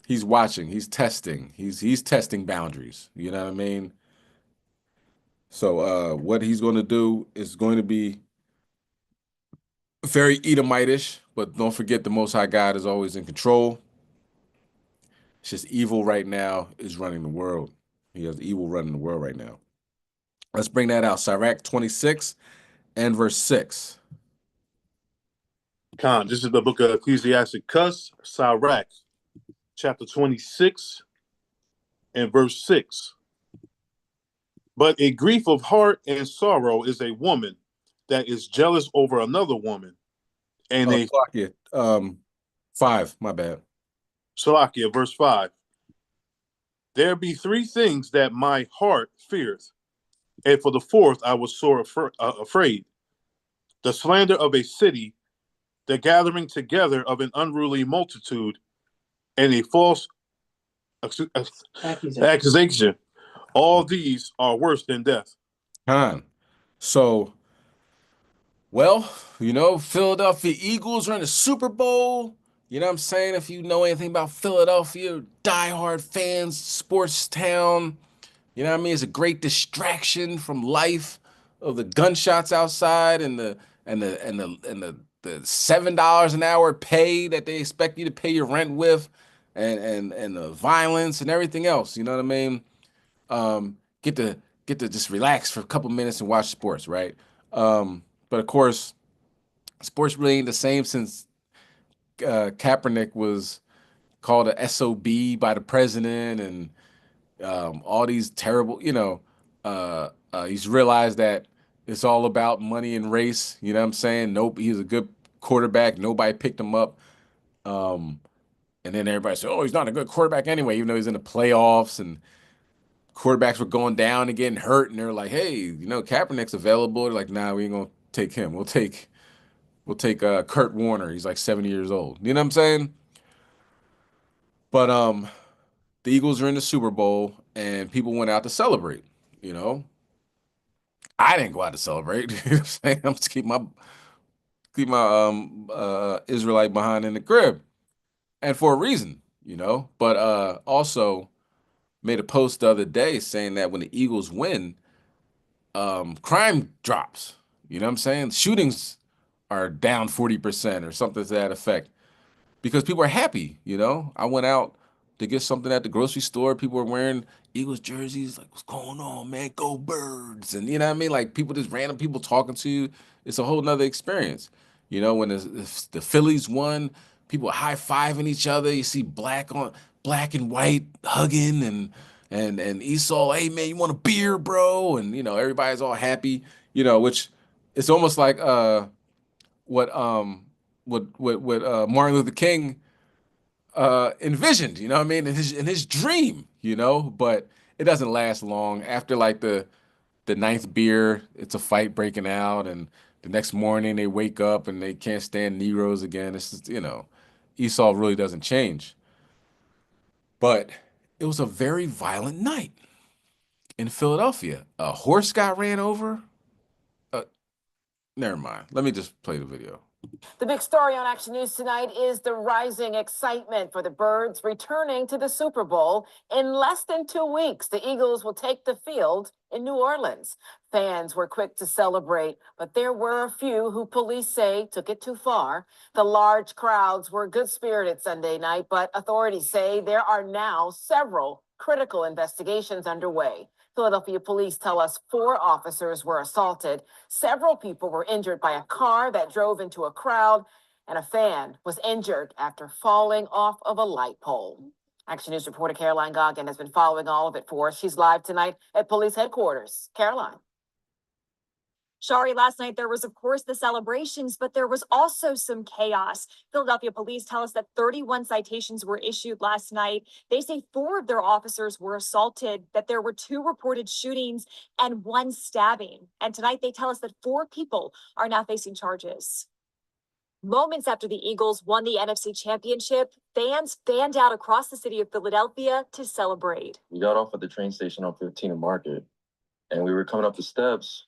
he's watching, he's testing, he's testing boundaries. You know what I mean? So what he's going to do is going to be very Edomitish, but don't forget the Most High God is always in control. It's just evil right now is running the world. He has evil running the world right now. Let's bring that out. Sirach 26 and verse 6. Khan, this is the book of Ecclesiasticus, Sirach, chapter 26 and verse 6. But a grief of heart and sorrow is a woman that is jealous over another woman. And Salakia, 5, my bad. Salakia, verse 5. There be 3 things that my heart feareth, and for the 4th I was sore afraid. The slander of a city, the gathering together of an unruly multitude, and a false accusation. All these are worse than death. So, well, you know, Philadelphia Eagles are in the Super Bowl. You know what I'm saying? If you know anything about Philadelphia, diehard fans, sports town, you know what I mean? It's a great distraction from life of the gunshots outside and the $7 an hour pay that they expect you to pay your rent with, and the violence and everything else. You know what I mean? Get to just relax for a couple minutes and watch sports, right? But of course, sports really ain't the same since Kaepernick was called a SOB by the president, and all these terrible, he's realized that it's all about money and race. You know what I'm saying? Nope, he's a good quarterback. Nobody picked him up. And then everybody said, oh, he's not a good quarterback anyway, even though he's in the playoffs and quarterbacks were going down and getting hurt. And they're like, hey, you know, Kaepernick's available. They're like, nah, we ain't going to take him. We'll take Kurt Warner. He's like 70 years old. You know what I'm saying? But the Eagles are in the Super Bowl and people went out to celebrate, you know. I didn't go out to celebrate. You know what I'm saying? I'm just keep my Israelite behind in the crib. And for a reason, you know. But also made a post the other day saying that when the Eagles win, crime drops. You know what I'm saying? Shootings are down 40% or something to that effect because people are happy. You know, I went out to get something at the grocery store. People were wearing Eagles jerseys. Like, what's going on, man? Go Birds. And you know what I mean? Like random people talking to you. It's a whole nother experience. You know, when the Phillies won, people are high-fiving each other. You see black and white hugging and Esau, hey man, you want a beer, bro? And you know, everybody's all happy, you know, which it's almost like what Martin Luther King envisioned, you know what I mean, in his dream, you know, but it doesn't last long. After like the 9th beer, it's a fight breaking out, and the next morning they wake up and they can't stand Negroes again. It's just, you know, Esau really doesn't change. But it was a very violent night in Philadelphia. A horse got ran over. Never mind. Let me just play the video. The big story on Action News tonight is the rising excitement for the Birds returning to the Super Bowl. In less than 2 weeks, the Eagles will take the field in New Orleans. Fans were quick to celebrate, but there were a few who police say took it too far. The large crowds were good-spirited Sunday night, but authorities say there are now several critical investigations underway. Philadelphia police tell us 4 officers were assaulted. Several people were injured by a car that drove into a crowd, and a fan was injured after falling off of a light pole. Action News reporter Caroline Goggin has been following all of it for us. She's live tonight at police headquarters. Caroline. Shari, last night there was, of course, the celebrations, but there was also some chaos. Philadelphia police tell us that 31 citations were issued last night. They say 4 of their officers were assaulted, that there were 2 reported shootings and 1 stabbing. And tonight they tell us that 4 people are now facing charges. Moments after the Eagles won the NFC Championship, fans fanned out across the city of Philadelphia to celebrate. We got off at the train station on 15 and Market, and we were coming up the steps,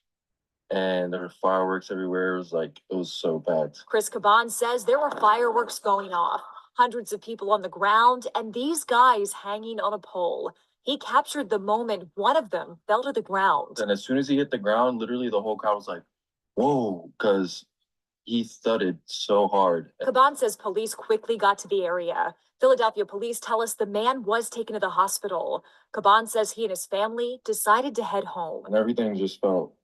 and there were fireworks everywhere. It was so packed. Chris Caban says there were fireworks going off, hundreds of people on the ground, and these guys hanging on a pole. He captured the moment one of them fell to the ground. And as soon as he hit the ground, literally the whole crowd was like, whoa, because he thudded so hard. Caban says police quickly got to the area. Philadelphia police tell us the man was taken to the hospital. Caban says he and his family decided to head home. And everything just felt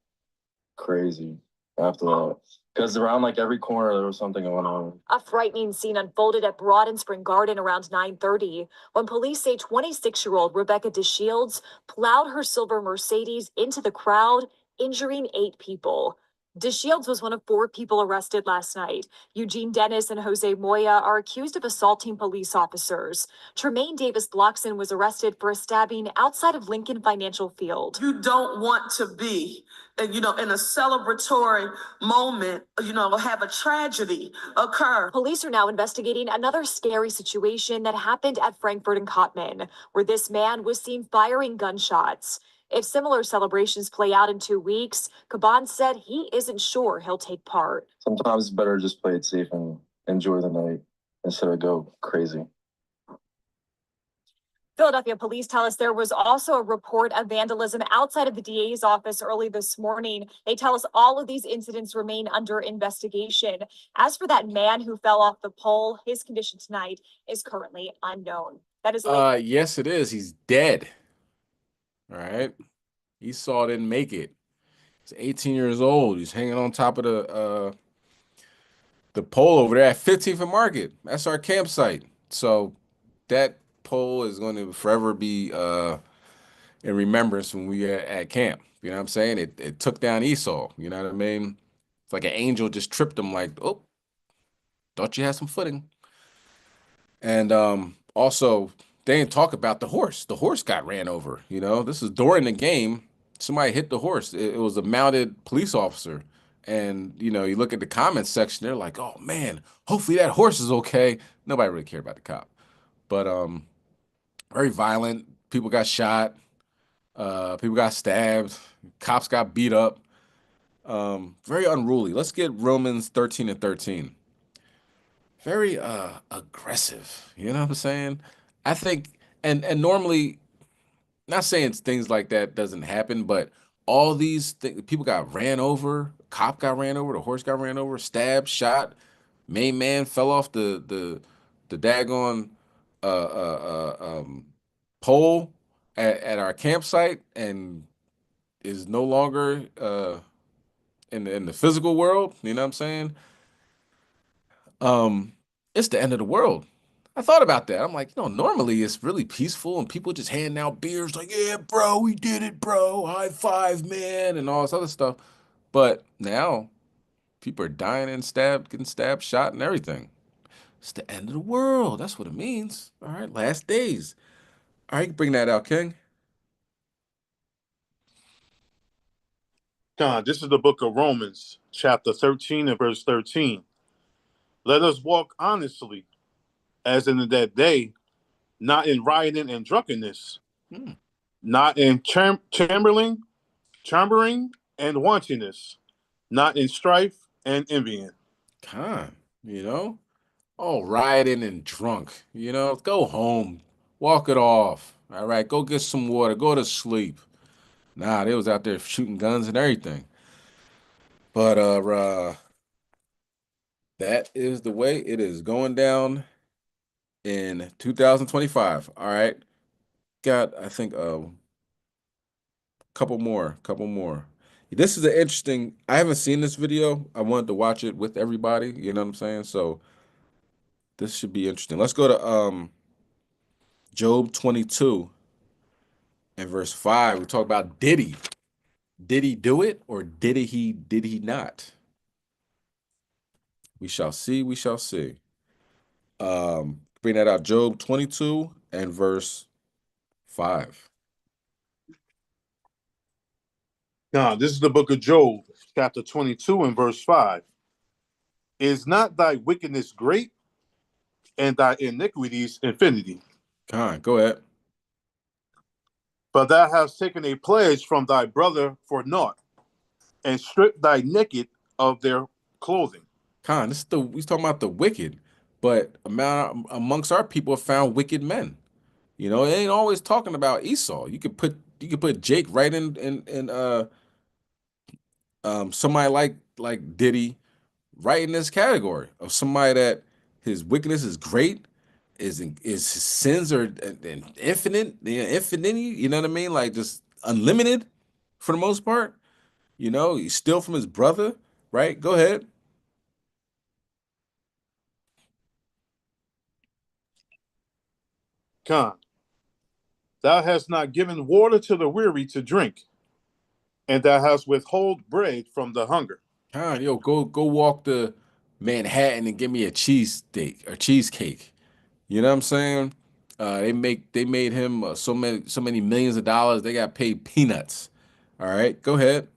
crazy after that. Because around every corner, there was something going on. A frightening scene unfolded at Broad and Spring Garden around 9:30 when police say 26-year-old Rebecca DeShields plowed her silver Mercedes into the crowd, injuring 8 people. DeShields was one of 4 people arrested last night. Eugene Dennis and Jose Moya are accused of assaulting police officers. Tremaine Davis Blockson was arrested for a stabbing outside of Lincoln Financial Field. You don't want to be, in a celebratory moment, have a tragedy occur. Police are now investigating another scary situation that happened at Frankfurt and Cottman, where this man was seen firing gunshots. If similar celebrations play out in 2 weeks, Caban said he isn't sure he'll take part. Sometimes it's better to just play it safe and enjoy the night instead of go crazy. Philadelphia police tell us there was also a report of vandalism outside of the DA's office early this morning. They tell us all of these incidents remain under investigation. As for that man who fell off the pole, his condition tonight is currently unknown. That is yes, it is. He's dead. All right. Esau didn't make it. He's 18 years old. He's hanging on top of the pole over there at 15th and Market. That's our campsite. So that pole is going to forever be in remembrance when we are at camp. You know what I'm saying? It took down Esau. You know what I mean? It's like an angel just tripped him like, oh, thought you had some footing. And also, they didn't talk about the horse. The horse got ran over. This is during the game. Somebody hit the horse. It was a mounted police officer. And, you look at the comments section, they're like, oh, man, hopefully that horse is okay. Nobody really cared about the cop. But very violent. People got shot. People got stabbed. Cops got beat up. Very unruly. Let's get Romans 13:13. Very aggressive. You know what I'm saying? I think, and normally, not saying things like that doesn't happen, but all these things, people got ran over, cop got ran over, the horse got ran over, stabbed, shot, main man fell off the daggone pole at our campsite and is no longer in the physical world. You know what I'm saying? It's the end of the world. I thought about that. I'm like, normally it's really peaceful and people just handing out beers like, yeah, bro, we did it, bro. High five, man, and all this other stuff. But now people are dying and getting stabbed, shot, and everything. It's the end of the world. That's what it means. All right, last days. All right, bring that out, King. God, this is the book of Romans, chapter 13 and verse 13. Let us walk honestly, as in that day, not in rioting and drunkenness, not in chambering and wantonness, not in strife and envying. All rioting and drunk, go home, walk it off. All right, go get some water, go to sleep. Nah, they was out there shooting guns and everything. But that is the way it is going down in 2025. All right. Got, I think, couple more. This is an interesting, I haven't seen this video. I wanted to watch it with everybody. You know what I'm saying? So this should be interesting. Let's go to Job 22 and verse 5. We talk about Diddy. Did he do it or did he not? We shall see, we shall see. Bring that out, Job 22 and verse 5. Now, this is the book of Job, chapter 22 and verse 5. Is not thy wickedness great, and thy iniquities infinity? Go ahead. But thou hast taken a pledge from thy brother for naught, and stripped thy naked of their clothing. He's talking about the wicked, but amongst our people found wicked men. You know, it ain't always talking about Esau. You could put Jake right in somebody like Diddy right in this category of somebody that his wickedness is great, his sins are infinite, infinity, you know what I mean? Like just unlimited for the most part. You know, he steal from his brother, right? Go ahead. Thou hast not given water to the weary to drink, and thou hast withhold bread from the hunger. Go walk to Manhattan and give me a cheesesteak or cheesecake. You know what I'm saying? They made him so many millions of dollars. They got paid peanuts. All right, go ahead.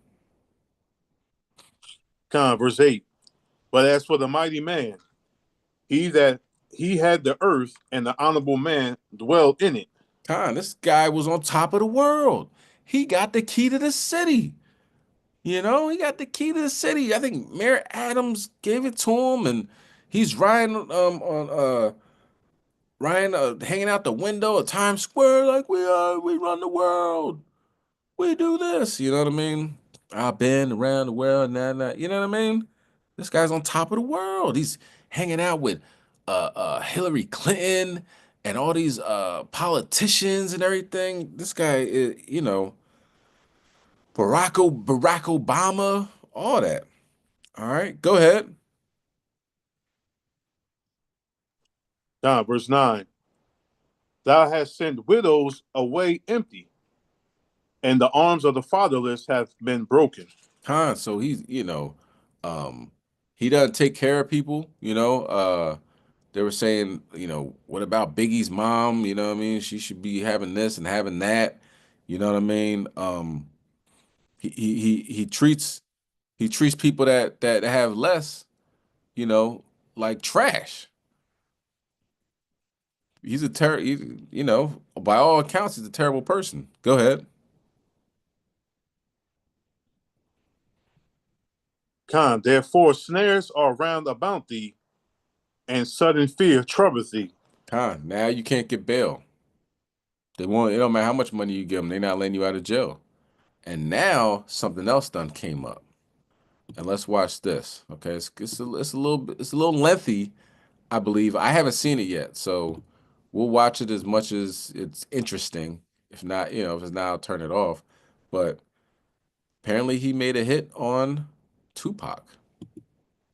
Verse 8. But as for the mighty man, he had the earth, and the honorable man dwelled in it. This guy was on top of the world. He got the key to the city. You know, he got the key to the city. I think Mayor Adams gave it to him, and he's riding hanging out the window at Times Square like we run the world. We do this. You know what I mean? I've been around the world, you know what I mean? This guy's on top of the world. He's hanging out with Hillary Clinton and all these politicians and everything. This guy is, you know, Barack Obama, all that. All right, go ahead. Verse 9. Thou hast sent widows away empty, and the arms of the fatherless have been broken. So he's, you know, he doesn't take care of people, you know. They were saying, you know, what about Biggie's mom? You know what I mean? She should be having this and having that. You know what I mean? He treats people that have less, you know, like trash. He's you know, by all accounts, he's a terrible person. Go ahead. Therefore snares are round about thee, and sudden fear troubleth thee. Now you can't get bail. It don't matter how much money you give them, they're not letting you out of jail. And now something else done came up. And let's watch this. Okay, it's a little lengthy, I believe. I haven't seen it yet, so we'll watch it as much as it's interesting. If not, you know, if it's not, I'll turn it off. But apparently he made a hit on Tupac.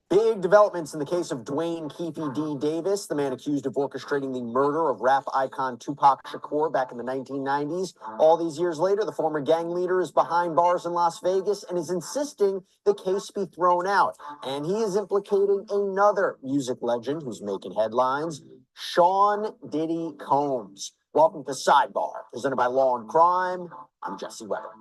Big developments in the case of Dwayne Keefe D. Davis, the man accused of orchestrating the murder of rap icon Tupac Shakur back in the 1990s. All these years later, the former gang leader is behind bars in Las Vegas and is insisting the case be thrown out. And he is implicating another music legend who's making headlines, Sean Diddy Combs. Welcome to Sidebar, presented by Law and Crime. I'm Jesse Weber.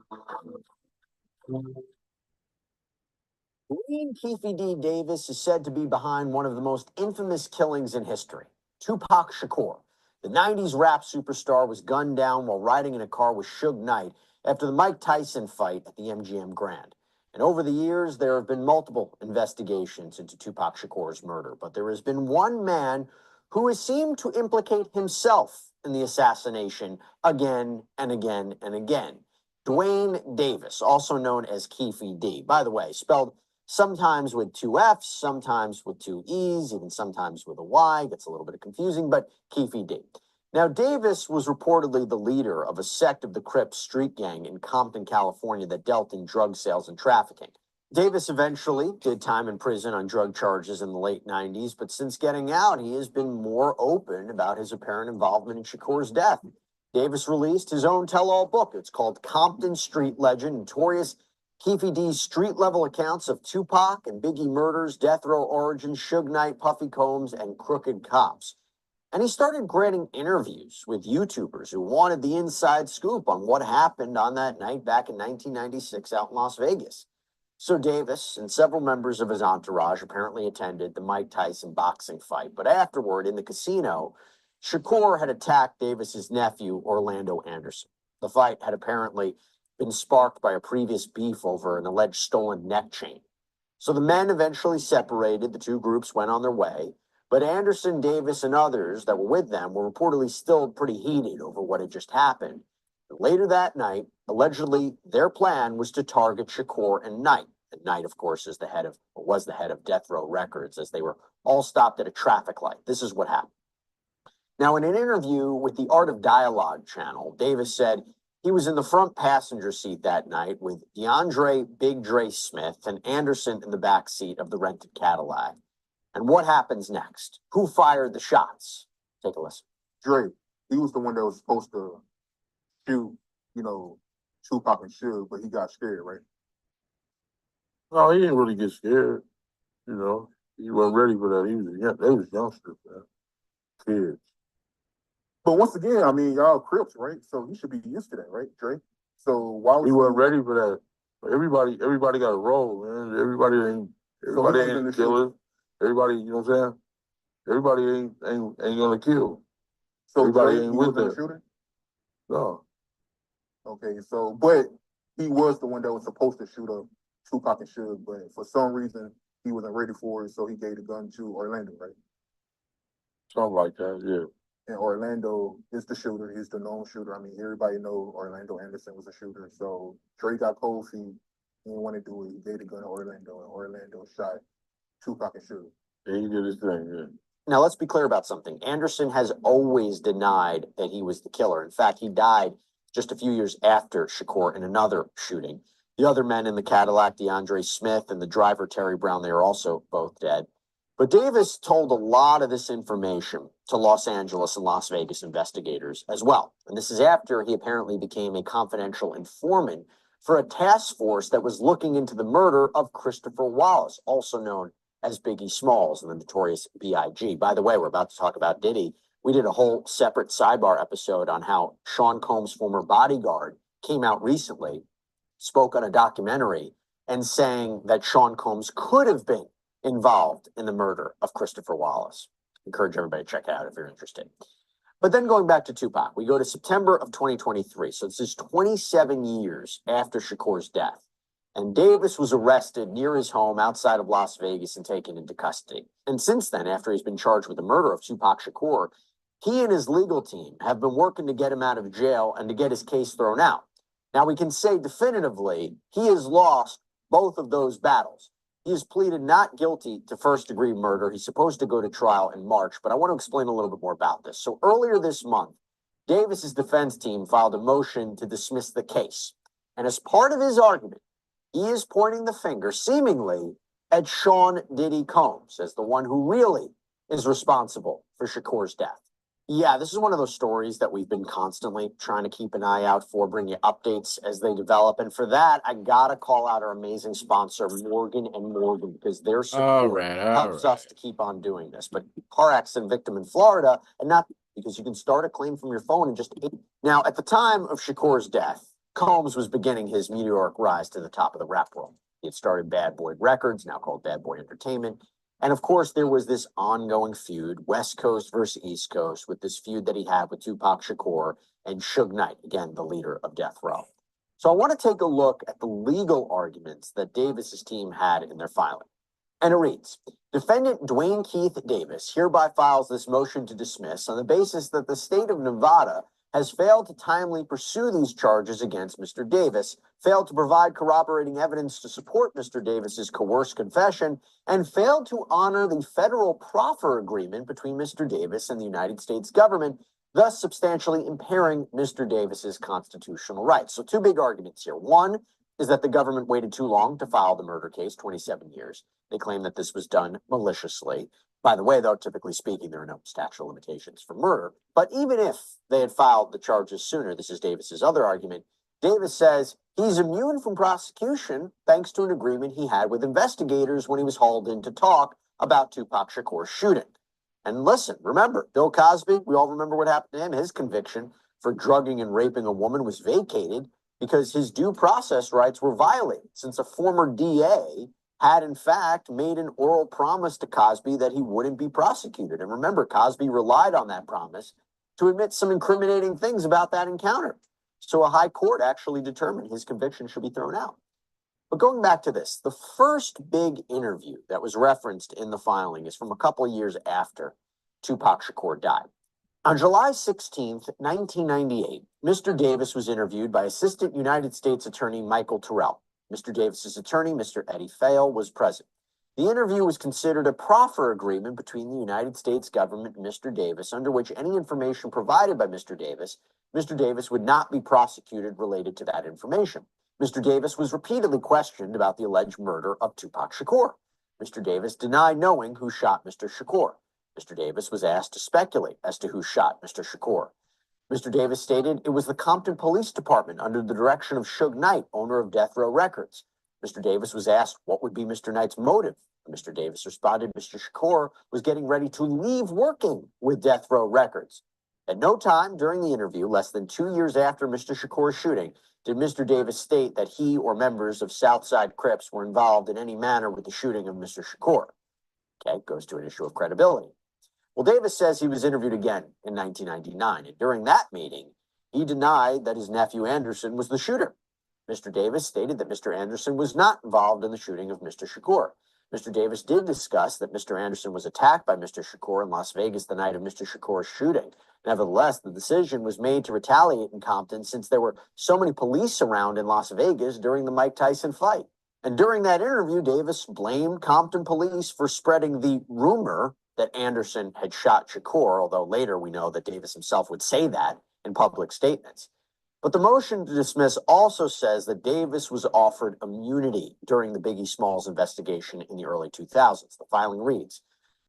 Dwayne Keefe D. Davis is said to be behind one of the most infamous killings in history. Tupac Shakur, the 90s rap superstar, was gunned down while riding in a car with Suge Knight after the Mike Tyson fight at the MGM Grand. And over the years, there have been multiple investigations into Tupac Shakur's murder, but there has been one man who has seemed to implicate himself in the assassination again and again and again. Dwayne Davis, also known as Keefe D. By the way, spelled sometimes with two F's, sometimes with two E's, even sometimes with a Y. Gets a little bit confusing, but Keefe D. Now, Davis was reportedly the leader of a sect of the Crips street gang in Compton, California that dealt in drug sales and trafficking. Davis eventually did time in prison on drug charges in the late 90s, but since getting out, he has been more open about his apparent involvement in Shakur's death. Davis released his own tell-all book. It's called Compton Street Legend, Notorious Keefe D's street-level accounts of Tupac and Biggie murders, death row origins, Suge Knight, Puffy Combs, and crooked cops. And he started granting interviews with YouTubers who wanted the inside scoop on what happened on that night back in 1996 out in Las Vegas. So Davis and several members of his entourage apparently attended the Mike Tyson boxing fight. But afterward, in the casino, Shakur had attacked Davis's nephew, Orlando Anderson. The fight had apparently been sparked by a previous beef over an alleged stolen neck chain. So the men eventually separated, the two groups went on their way, but Anderson, Davis, and others that were with them were reportedly still pretty heated over what had just happened. Later that night, allegedly, their plan was to target Shakur and Knight. And Knight, of course, was the head of Death Row Records, as they were all stopped at a traffic light. This is what happened. Now, in an interview with the Art of Dialogue channel, Davis said he was in the front passenger seat that night with DeAndre Big Dre Smith and Anderson in the back seat of the rented Cadillac. And what happens next? Who fired the shots? Take a listen. Dre, he was the one that was supposed to shoot, Tupac and Suge, but he got scared, right? No, he didn't really get scared. He wasn't ready for that. They was youngsters, man. Kids. But once again, I mean, y'all Crips, right? So he should be used to that, right, Dre? So why was he wasn't ready for that? But everybody got a role, man. Everybody ain't killers. Everybody, you know what I'm saying? Everybody ain't gonna kill. So everybody Dre, ain't he with wasn't that. a shooter? No. Okay, so but he was the one that was supposed to shoot up Tupac and Suge, but for some reason he wasn't ready for it, so he gave the gun to Orlando, right? Something like that, yeah. And Orlando is the shooter. He's the known shooter. I mean, everybody knows Orlando Anderson was a shooter. So Dre got cold feet. He didn't want to do it. He gave the gun to Orlando, and Orlando shot Tupac and Suge. Yeah, he did his thing, yeah. Now, let's be clear about something. Anderson has always denied that he was the killer. In fact, he died just a few years after Shakur in another shooting. The other men in the Cadillac, DeAndre Smith and the driver, Terry Brown, they are also both dead. But Davis told a lot of this information to Los Angeles and Las Vegas investigators as well. And this is after he apparently became a confidential informant for a task force that was looking into the murder of Christopher Wallace, also known as Biggie Smalls and the notorious B.I.G. By the way, we're about to talk about Diddy. We did a whole separate sidebar episode on how Sean Combs' former bodyguard came out recently, spoke on a documentary, and saying that Sean Combs could have been involved in the murder of Christopher Wallace. Encourage everybody to check it out if you're interested. But then going back to Tupac, we go to September of 2023. So this is 27 years after Shakur's death. And Davis was arrested near his home outside of Las Vegas and taken into custody. And since then, after he's been charged with the murder of Tupac Shakur, he and his legal team have been working to get him out of jail and to get his case thrown out. Now, we can say definitively he has lost both of those battles. He has pleaded not guilty to first-degree murder. He's supposed to go to trial in March, but I want to explain a little bit more about this. So earlier this month, Davis's defense team filed a motion to dismiss the case. And as part of his argument, he is pointing the finger, seemingly, at Sean Diddy Combs as the one who really is responsible for Shakur's death. Yeah, this is one of those stories that we've been constantly trying to keep an eye out for, bring you updates as they develop. And for that, I got to call out our amazing sponsor, Morgan & Morgan, because their support helps us to keep on doing this. But car accident victim in Florida, and not because you can start a claim from your phone in just 8. Now, at the time of Shakur's death, Combs was beginning his meteoric rise to the top of the rap world. He had started Bad Boy Records, now called Bad Boy Entertainment. And of course, there was this ongoing feud, West Coast versus East Coast, with this feud that he had with Tupac Shakur and Suge Knight, again, the leader of Death Row. So I want to take a look at the legal arguments that Davis's team had in their filing. And it reads, Defendant Dwayne Keith Davis hereby files this motion to dismiss on the basis that the state of Nevada has failed to timely pursue these charges against Mr. Davis, failed to provide corroborating evidence to support Mr. Davis's coerced confession, and failed to honor the federal proffer agreement between Mr. Davis and the United States government, thus substantially impairing Mr. Davis's constitutional rights. So two big arguments here. One is that the government waited too long to file the murder case, 27 years. They claim that this was done maliciously. By the way, though, typically speaking, there are no statute of limitations for murder. But even if they had filed the charges sooner, this is Davis's other argument, Davis says he's immune from prosecution thanks to an agreement he had with investigators when he was hauled in to talk about Tupac Shakur's shooting. And listen, remember, Bill Cosby, we all remember what happened to him. His conviction for drugging and raping a woman was vacated because his due process rights were violated, since a former DA had in fact made an oral promise to Cosby that he wouldn't be prosecuted. And remember, Cosby relied on that promise to admit some incriminating things about that encounter. So a high court actually determined his conviction should be thrown out. But going back to this, the first big interview that was referenced in the filing is from a couple of years after Tupac Shakur died. On July 16th, 1998, Mr. Davis was interviewed by Assistant United States Attorney Michael Terrell. Mr. Davis's attorney, Mr. Eddie Fayol, was present. The interview was considered a proffer agreement between the United States government and Mr. Davis, under which any information provided by Mr. Davis would not be prosecuted related to that information. Mr. Davis was repeatedly questioned about the alleged murder of Tupac Shakur. Mr. Davis denied knowing who shot Mr. Shakur. Mr. Davis was asked to speculate as to who shot Mr. Shakur. Mr. Davis stated it was the Compton Police Department under the direction of Suge Knight, owner of Death Row Records. Mr. Davis was asked what would be Mr. Knight's motive. Mr. Davis responded Mr. Shakur was getting ready to leave working with Death Row Records. At no time during the interview, less than 2 years after Mr. Shakur's shooting, did Mr. Davis state that he or members of Southside Crips were involved in any manner with the shooting of Mr. Shakur. Okay, goes to an issue of credibility. Well, Davis says he was interviewed again in 1999, and during that meeting, he denied that his nephew Anderson was the shooter. Mr. Davis stated that Mr. Anderson was not involved in the shooting of Mr. Shakur. Mr. Davis did discuss that Mr. Anderson was attacked by Mr. Shakur in Las Vegas the night of Mr. Shakur's shooting. Nevertheless, the decision was made to retaliate in Compton since there were so many police around in Las Vegas during the Mike Tyson fight. And during that interview, Davis blamed Compton police for spreading the rumor that Anderson had shot Shakur, although later we know that Davis himself would say that in public statements. But the motion to dismiss also says that Davis was offered immunity during the Biggie Smalls investigation in the early 2000s. The filing reads,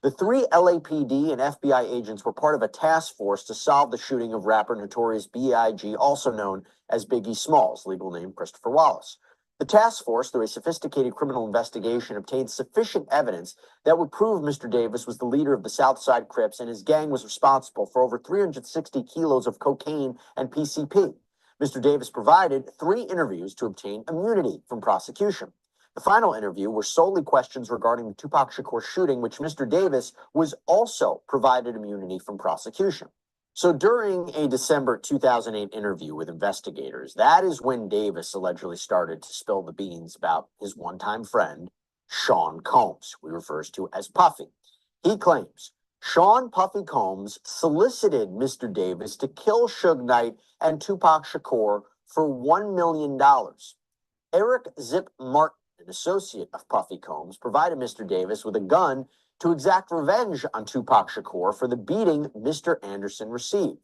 the 3 LAPD and FBI agents were part of a task force to solve the shooting of rapper Notorious B.I.G., also known as Biggie Smalls, legal name Christopher Wallace. The task force, through a sophisticated criminal investigation, obtained sufficient evidence that would prove Mr. Davis was the leader of the Southside Crips and his gang was responsible for over 360 kilos of cocaine and PCP. Mr. Davis provided 3 interviews to obtain immunity from prosecution. The final interview were solely questions regarding the Tupac Shakur shooting, which Mr. Davis was also provided immunity from prosecution. So during a December 2008 interview with investigators, that is when Davis allegedly started to spill the beans about his one-time friend, Sean Combs, who he refers to as Puffy. He claims Sean Puffy Combs solicited Mr. Davis to kill Suge Knight and Tupac Shakur for $1 million. Eric Zip Martin, an associate of Puffy Combs, provided Mr. Davis with a gun to exact revenge on Tupac Shakur for the beating Mr. Anderson received.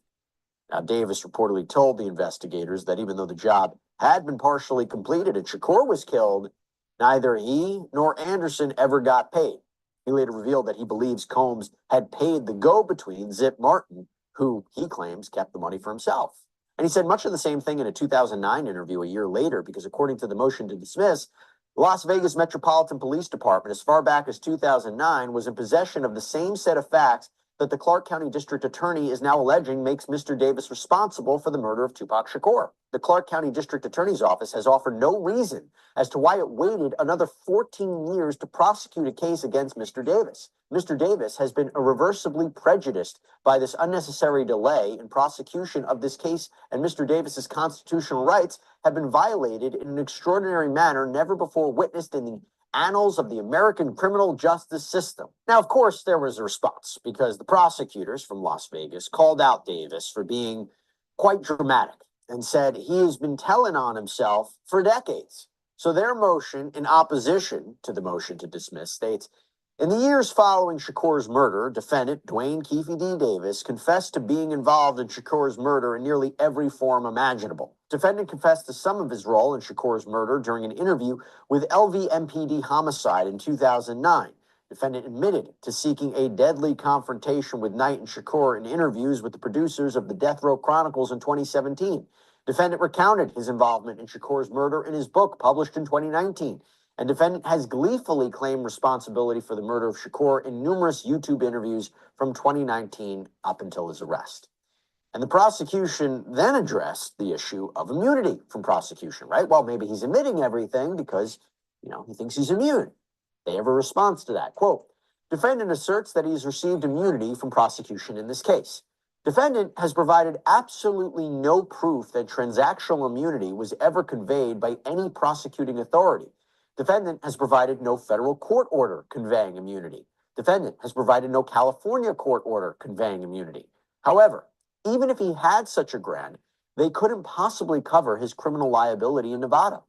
Now, Davis reportedly told the investigators that even though the job had been partially completed and Shakur was killed, neither he nor Anderson ever got paid. He later revealed that he believes Combs had paid the go-between Zip Martin, who he claims kept the money for himself. And he said much of the same thing in a 2009 interview a year later, because according to the motion to dismiss, the Las Vegas Metropolitan Police Department, as far back as 2009, was in possession of the same set of facts that the Clark County District Attorney is now alleging makes Mr. Davis responsible for the murder of Tupac Shakur. The Clark County District Attorney's Office has offered no reason as to why it waited another 14 years to prosecute a case against Mr. Davis. Mr. Davis has been irreversibly prejudiced by this unnecessary delay in prosecution of this case, and Mr. Davis's constitutional rights have been violated in an extraordinary manner never before witnessed in the annals of the American criminal justice system. Now, of course, there was a response because the prosecutors from Las Vegas called out Davis for being quite dramatic and said he has been telling on himself for decades. So their motion in opposition to the motion to dismiss states, in the years following Shakur's murder, defendant Dwayne Keefe D. Davis confessed to being involved in Shakur's murder in nearly every form imaginable. Defendant confessed to some of his role in Shakur's murder during an interview with LVMPD Homicide in 2009. Defendant admitted to seeking a deadly confrontation with Knight and Shakur in interviews with the producers of the Death Row Chronicles in 2017. Defendant recounted his involvement in Shakur's murder in his book published in 2019. And defendant has gleefully claimed responsibility for the murder of Shakur in numerous YouTube interviews from 2019 up until his arrest. And the prosecution then addressed the issue of immunity from prosecution, right? Well, maybe he's admitting everything because, he thinks he's immune. They have a response to that. Quote, defendant asserts that he's received immunity from prosecution in this case. Defendant has provided absolutely no proof that transactional immunity was ever conveyed by any prosecuting authority. Defendant has provided no federal court order conveying immunity. Defendant has provided no California court order conveying immunity. However, even if he had such a grant, they couldn't possibly cover his criminal liability in Nevada.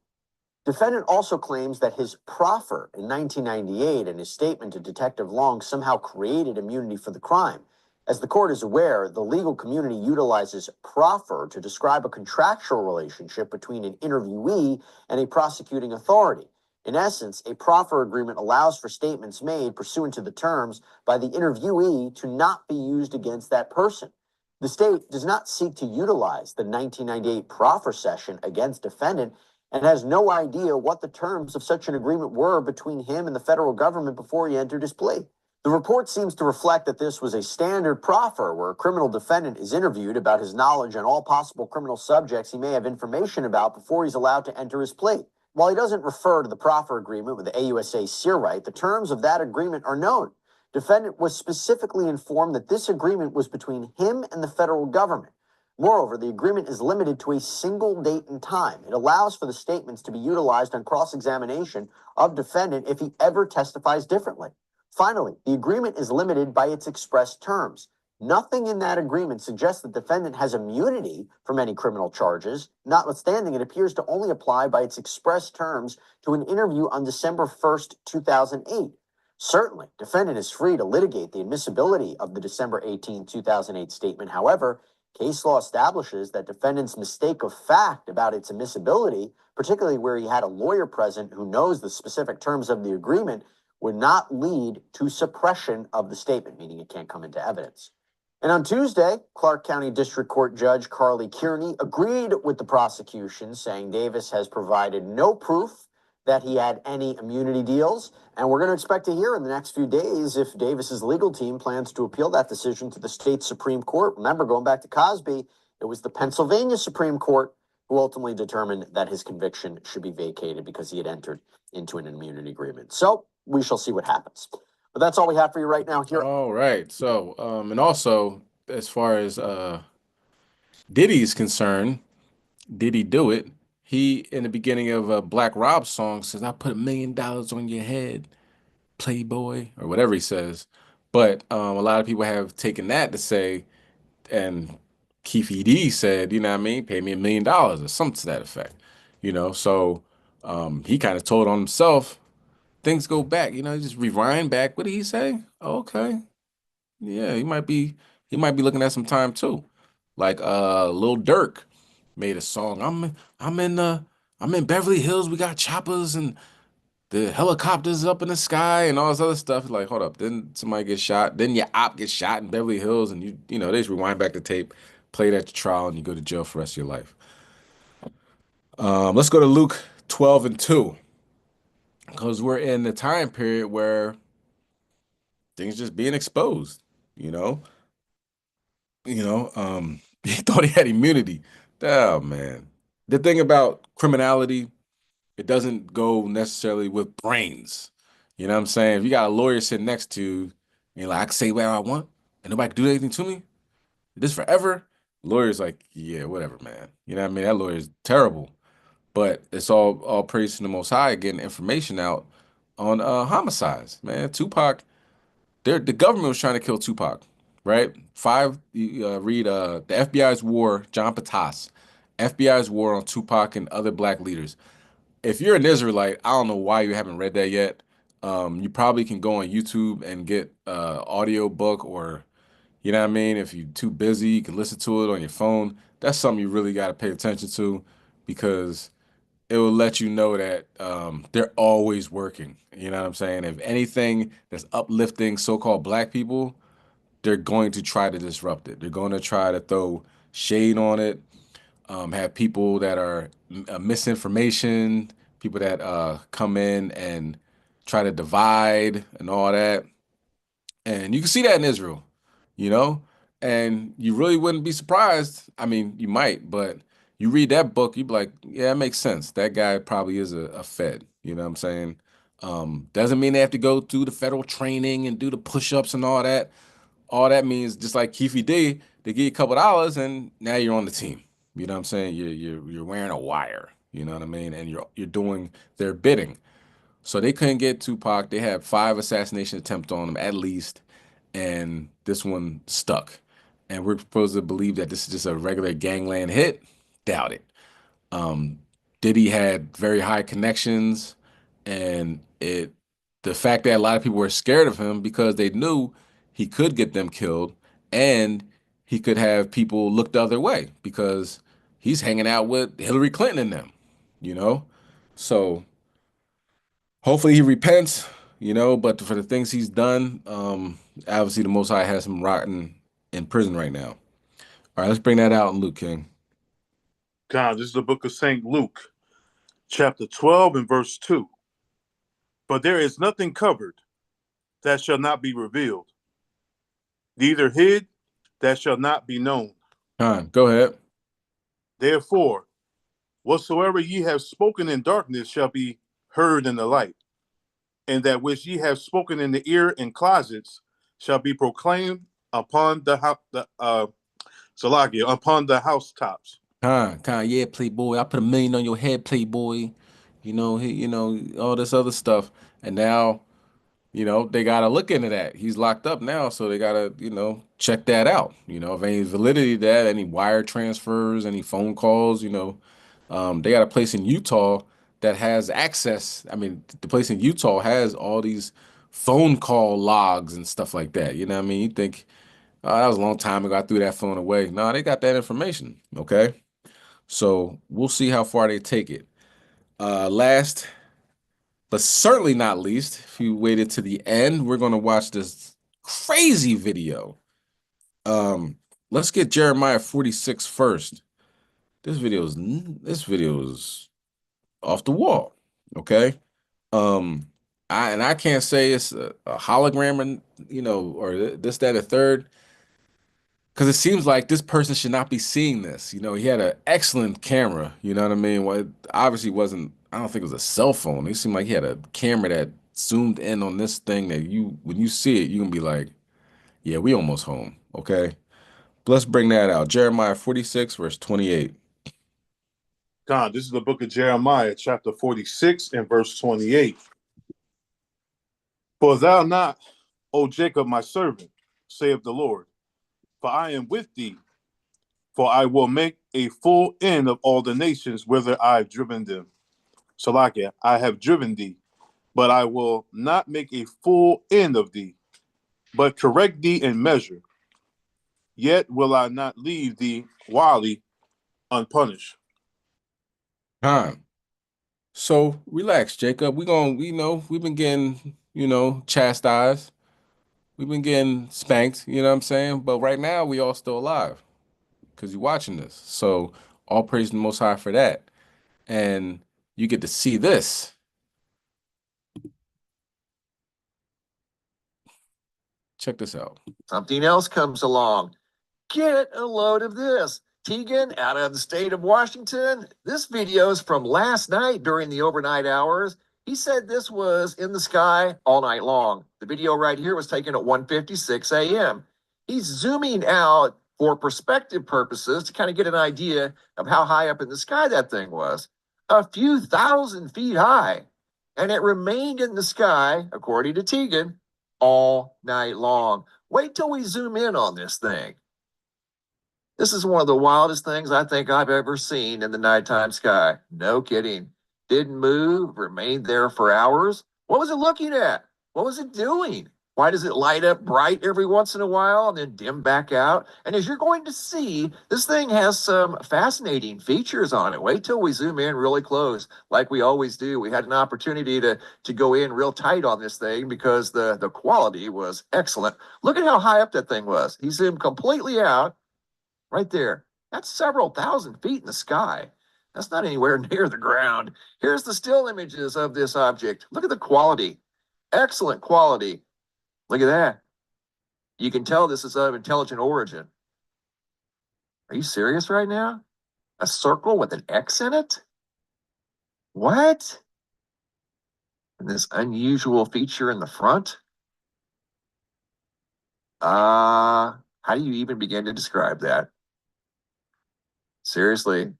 Defendant also claims that his proffer in 1998 and his statement to Detective Long somehow created immunity for the crime. As the court is aware, the legal community utilizes proffer to describe a contractual relationship between an interviewee and a prosecuting authority. In essence, a proffer agreement allows for statements made pursuant to the terms by the interviewee to not be used against that person. The state does not seek to utilize the 1998 proffer session against defendant and has no idea what the terms of such an agreement were between him and the federal government before he entered his plea. The report seems to reflect that this was a standard proffer where a criminal defendant is interviewed about his knowledge on all possible criminal subjects he may have information about before he's allowed to enter his plea. While he doesn't refer to the proffer agreement with the AUSA Searwright, the terms of that agreement are known. Defendant was specifically informed that this agreement was between him and the federal government. Moreover, the agreement is limited to a single date and time. It allows for the statements to be utilized on cross-examination of defendant if he ever testifies differently. Finally, the agreement is limited by its express terms. Nothing in that agreement suggests that defendant has immunity from any criminal charges. Notwithstanding, it appears to only apply by its express terms to an interview on December 1st, 2008. Certainly, defendant is free to litigate the admissibility of the December 18, 2008 statement. However, case law establishes that defendant's mistake of fact about its admissibility, particularly where he had a lawyer present who knows the specific terms of the agreement, would not lead to suppression of the statement, meaning it can't come into evidence. And on Tuesday, Clark County District Court Judge Carly Kearney agreed with the prosecution, saying Davis has provided no proof that he had any immunity deals. And we're going to expect to hear in the next few days if Davis's legal team plans to appeal that decision to the state Supreme Court. Remember, going back to Cosby, it was the Pennsylvania Supreme Court who ultimately determined that his conviction should be vacated because he had entered into an immunity agreement. So we shall see what happens. But that's all we have for you right now here. All right. So, and also, as far as Diddy's concerned, Diddy Do It, he, in the beginning of a Black Rob song, says, I put $1 million on your head, Playboy, or whatever he says. But a lot of people have taken that to say, and Keefe D said, you know what I mean, pay me $1 million or something to that effect. So he kind of told on himself, things go back, just rewind back. What did he say? Okay. Yeah, he might be looking at some time too. Like Lil Durk made a song. I'm in Beverly Hills. We got choppers and the helicopters up in the sky and all this other stuff. Like, hold up. Then somebody gets shot. Then your op gets shot in Beverly Hills, and they just rewind back the tape, play it at the trial, and you go to jail for the rest of your life. Let's go to Luke 12:2. Because we're in the time period where things just being exposed, He thought he had immunity. Oh, man. The thing about criminality, it doesn't go necessarily with brains. You know what I'm saying? If you got a lawyer sitting next to you, and you're like, I can say whatever I want, and nobody can do anything to me, this forever, the lawyer's like, yeah, whatever, man. You know what I mean? That lawyer's terrible. But it's all praise to the Most High getting information out on homicides, man. Tupac, the government was trying to kill Tupac, right? Read the FBI's war, John Patas, FBI's war on Tupac and other black leaders. If you're an Israelite, I don't know why you haven't read that yet. You probably can go on YouTube and get audio book, or you know what I mean? If you're too busy, you can listen to it on your phone. That's something you really got to pay attention to, because it will let you know that they're always working. You know what I'm saying? If anything that's uplifting so-called black people, they're going to try to disrupt it. They're going to try to throw shade on it. have people that are misinformation, people that come in and try to divide and all that. And you can see that in Israel, you know, and you really wouldn't be surprised. I mean, you might, but you read that book, you'd be like, yeah, it makes sense. That guy probably is a Fed, you know what I'm saying? Doesn't mean they have to go through the federal training and do the push-ups and all that. All that means, just like Keefe D, they give you a couple dollars and now you're on the team. You know what I'm saying? You're wearing a wire, you know what I mean? And you're doing their bidding. So they couldn't get Tupac. They had 5 assassination attempts on him at least, and this one stuck. And we're supposed to believe that this is just a regular gangland hit? Doubt it. Diddy had very high connections, and the fact that a lot of people were scared of him because they knew he could get them killed, and he could have people look the other way because he's hanging out with Hillary Clinton and them, you know? So hopefully he repents, you know, but for the things he's done, obviously the Most High has him rotting in prison right now. All right, let's bring that out in Luke, King. God, this is the book of St. Luke, chapter 12 and verse 2. But there is nothing covered that shall not be revealed, neither hid that shall not be known. Go ahead. Therefore, whatsoever ye have spoken in darkness shall be heard in the light, and that which ye have spoken in the ear in closets shall be proclaimed upon upon the housetops. Yeah, Playboy. I put $1 million on your head, Playboy. You know, all this other stuff. And now, you know, they gotta look into that. He's locked up now, so they gotta, you know, check that out. You know, if any validity to that, any wire transfers, any phone calls, you know, they got a place in Utah that has access. I mean, the place in Utah has all these phone call logs and stuff like that. You know what I mean? You think, oh, that was a long time ago, I threw that phone away. No, they got that information. Okay. So we'll see how far they take it. Last, but certainly not least, if you waited to the end, we're going to watch this crazy video. Let's get Jeremiah 46 first. This video is off the wall. Okay. I can't say it's a hologram, and you know, or this, that, or third, because it seems like this person should not be seeing this. You know, he had an excellent camera. You know what I mean? Well, it obviously wasn't. I don't think it was a cell phone. It seemed like he had a camera that zoomed in on this thing that when you see it, you can be like, yeah, we almost home. Okay. But let's bring that out. Jeremiah 46, verse 28. God, this is the book of Jeremiah, chapter 46 and verse 28. For thou not, O Jacob, my servant, saith the Lord, for I am with thee, for I will make a full end of all the nations whither I have driven them. Salakia, I have driven thee, but I will not make a full end of thee, but correct thee in measure. Yet will I not leave thee wholly unpunished. So relax, Jacob. We've been getting, chastised. We've been getting spanked, you know what I'm saying? But right now we all still alive because you're watching this. So all praise to the Most High for that. And you get to see this. Check this out. Something else comes along. Get a load of this. Tegan out of the state of Washington. This video is from last night during the overnight hours. He said this was in the sky all night long. The video right here was taken at 1:56 a.m. He's zooming out for perspective purposes to kind of get an idea of how high up in the sky that thing was. A few thousand feet high. And it remained in the sky, according to Tegan, all night long. Wait till we zoom in on this thing. This is one of the wildest things I think I've ever seen in the nighttime sky. No kidding. Didn't move, remained there for hours. What was it looking at? What was it doing? Why does it light up bright every once in a while and then dim back out? And as you're going to see, this thing has some fascinating features on it. Wait till we zoom in really close, like we always do. We had an opportunity to go in real tight on this thing because the quality was excellent. Look at how high up that thing was. He zoomed completely out right there. That's several thousand feet in the sky. That's not anywhere near the ground. Here's the still images of this object. Look at the quality. Excellent quality. Look at that. You can tell this is of intelligent origin. Are you serious right now? A circle with an X in it? What? And this unusual feature in the front? How do you even begin to describe that? Seriously.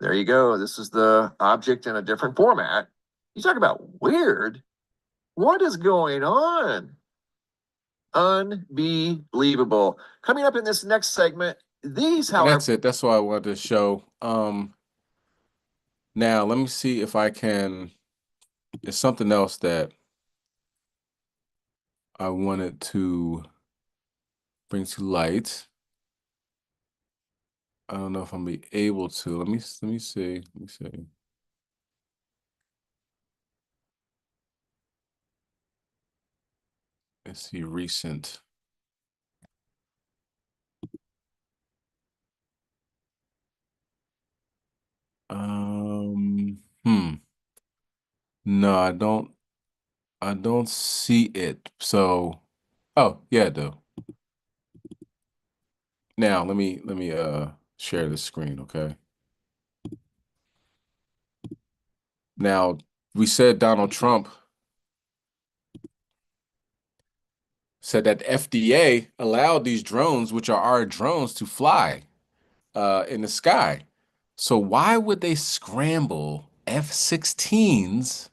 There you go. This is the object in a different format. You talk about weird. What is going on? Unbelievable. Coming up in this next segment, these, And however, that's it. That's what I wanted to show. Now let me see if I can. There's something else that I wanted to bring to light. I don't know if I'm be able to. Let me see. Let me see. Let's see recent. No, I don't see it. So, oh yeah, I do. Now let me share the screen, okay? Now we said Donald Trump said that the FDA allowed these drones, which are our drones, to fly in the sky. So why would they scramble F-16s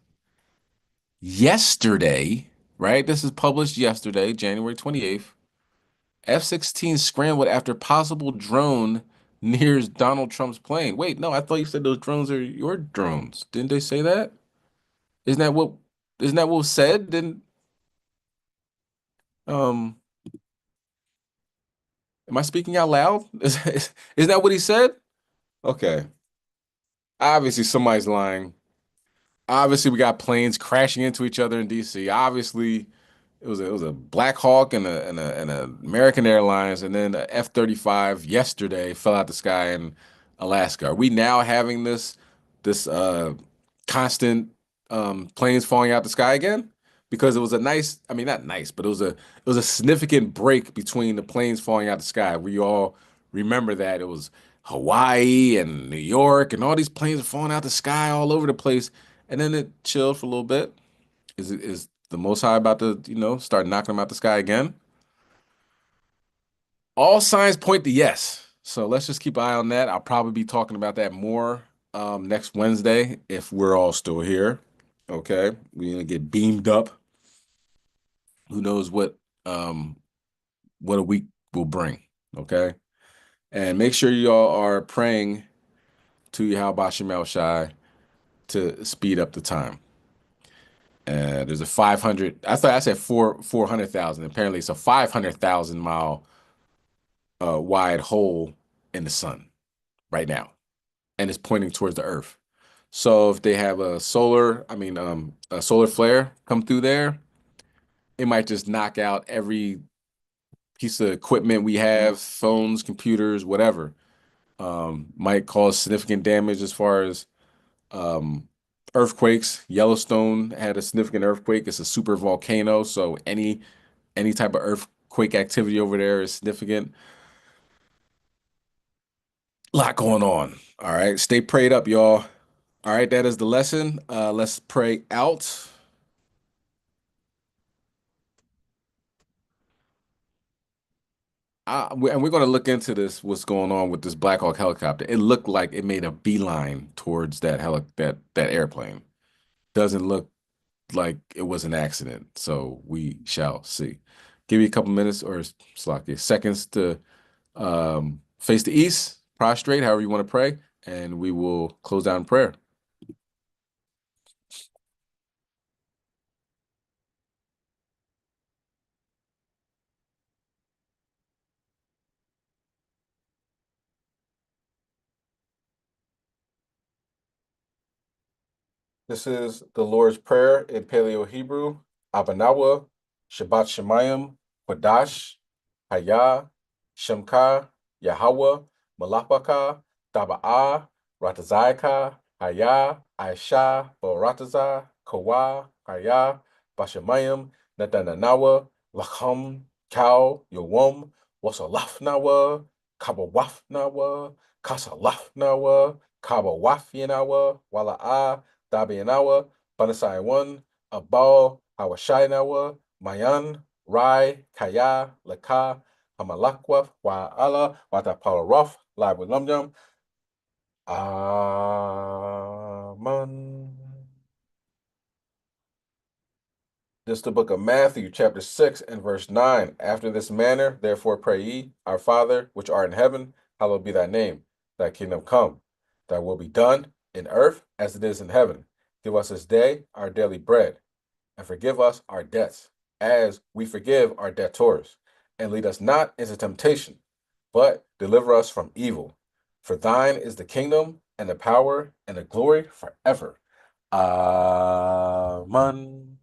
yesterday, right? This is published yesterday, January 28th. F-16 scrambled after possible drone nears Donald Trump's plane. Wait, no, I thought you said those drones are your drones. Didn't they say that? Isn't that what was said? Didn't am I speaking out loud? Is that what he said? Okay. Obviously somebody's lying. Obviously we got planes crashing into each other in DC. Obviously it was a Black Hawk and a American Airlines, and then a F-35 yesterday fell out the sky in Alaska. Are we now having this constant planes falling out the sky again? Because it was a nice, I mean not nice, but it was a significant break between the planes falling out the sky. We all remember that it was Hawaii and New York and all these planes are falling out the sky all over the place, and then it chilled for a little bit. Is the Most High about to, start knocking them out the sky again? All signs point to yes. So let's just keep an eye on that. I'll probably be talking about that more next Wednesday if we're all still here. Okay, we're gonna get beamed up. Who knows what a week will bring? Okay, and make sure y'all are praying to Yahweh Shemel Shai to speed up the time. There's a 500. I thought I said 400,000. Apparently, it's a 500,000 mile wide hole in the sun right now, and it's pointing towards the Earth. So if they have a solar flare come through there, it might just knock out every piece of equipment we have, phones, computers, whatever. Might cause significant damage as far as earthquakes. Yellowstone had a significant earthquake. It's a super volcano, so any type of earthquake activity over there is significant. Lot going on. All right, stay prayed up, y'all. All right, that is the lesson. Let's pray out. And we're going to look into this, what's going on with this Black Hawk helicopter. It looked like it made a beeline towards that airplane. Doesn't look like it was an accident. So we shall see. Give me a couple minutes or seconds to face the east, prostrate, however you want to pray, and we will close down in prayer. This is the Lord's Prayer in Paleo Hebrew. Abanawa, Shabbat Shemayim, Kodash, Hayah, Shemka, Yahweh, Malapaka, Taba'a, Ratazaika, Haya, Aisha, Barataza, Kawa, Haya, Bashamayim, Natananawa, Lacham, Kau, Yawam, Wasalafnawa, Kabawafnawa, Kasalafnawa, Kabawafyanawa, Wala'a, Dabianawa, Banasai 1, Abal, Hawashainawa, Mayan, Rai, Kaya, Laka, Hamalakwa, Wa'ala, Watapalaraf, live with Lumjum. Amen. This is the book of Matthew, chapter 6 and verse 9. After this manner, therefore pray ye, Our Father, which art in heaven, hallowed be thy name. Thy kingdom come. Thy will be done in earth as it is in heaven. Give us this day our daily bread, and forgive us our debts, as we forgive our debtors. And lead us not into temptation, but deliver us from evil. For thine is the kingdom, and the power, and the glory forever. Amen.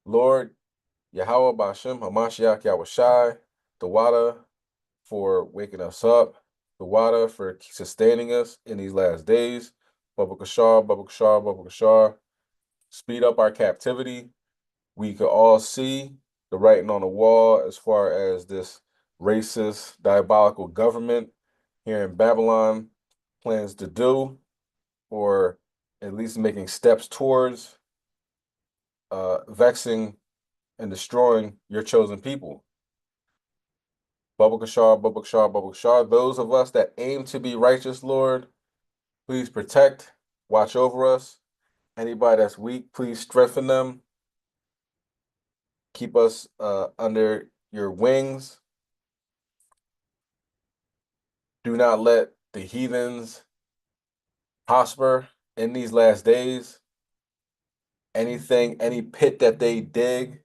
Lord, Yahweh Bashem Hamashiach Yahushai, the water for waking us up, the water for sustaining us in these last days. Baba Kashar, Baba Kashar, Baba Kashar. Speed up our captivity. We could all see the writing on the wall as far as this racist, diabolical government here in Babylon plans to do, or at least making steps towards vexing and destroying your chosen people. Baba Kashar, Baba Kashar, Baba Kashar. Those of us that aim to be righteous, Lord, please protect, watch over us. Anybody that's weak, please strengthen them. Keep us under your wings. Do not let the heathens prosper in these last days. Anything, any pit that they dig,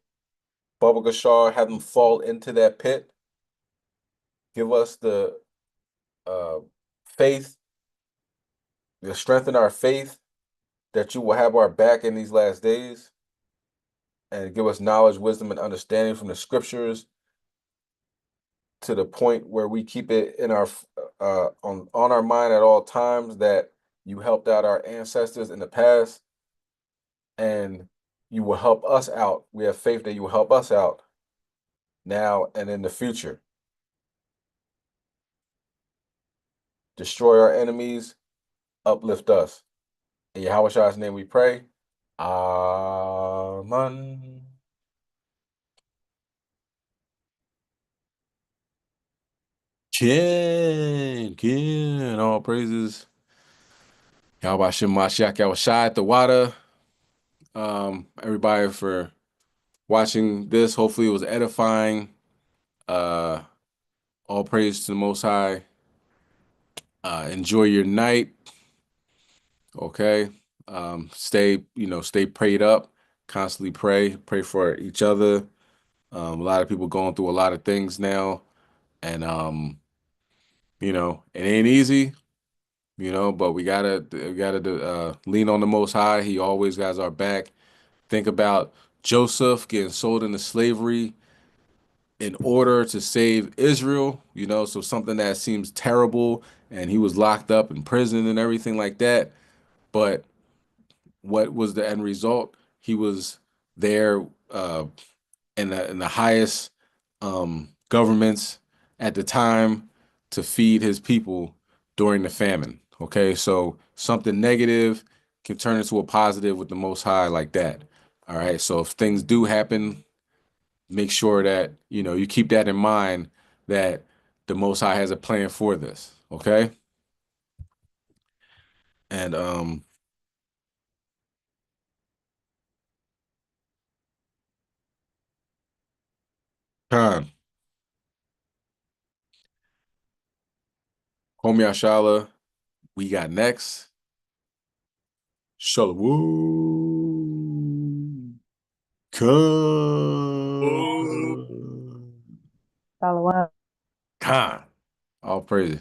Baba Gashar, have them fall into that pit. Give us the faith, to strengthen our faith that you will have our back in these last days, and give us knowledge, wisdom, and understanding from the scriptures to the point where we keep it in our on our mind at all times that you helped out our ancestors in the past, and you will help us out. We have faith that you will help us out now and in the future. Destroy our enemies, uplift us. In Yahweh name we pray. Amen. Ken, all praises. Yahweh Shem Mashiach Yahushai the water. Everybody for watching this. Hopefully it was edifying. All praise to the Most High. Enjoy your night. Okay. Stay prayed up. Constantly pray for each other. A lot of people going through a lot of things now, and it ain't easy, but we gotta lean on the Most High. He always has our back. Think about Joseph getting sold into slavery in order to save Israel, so something that seems terrible, and he was locked up in prison and everything like that. But what was the end result? He was there in the highest governments at the time to feed his people during the famine. Okay, so something negative can turn into a positive with the Most High like that. All right, so if things do happen, make sure that you keep that in mind, that the Most High has a plan for this. Okay, and Khan, Homie Ashala, we got next. Shalom. Khan. Khan. All praises.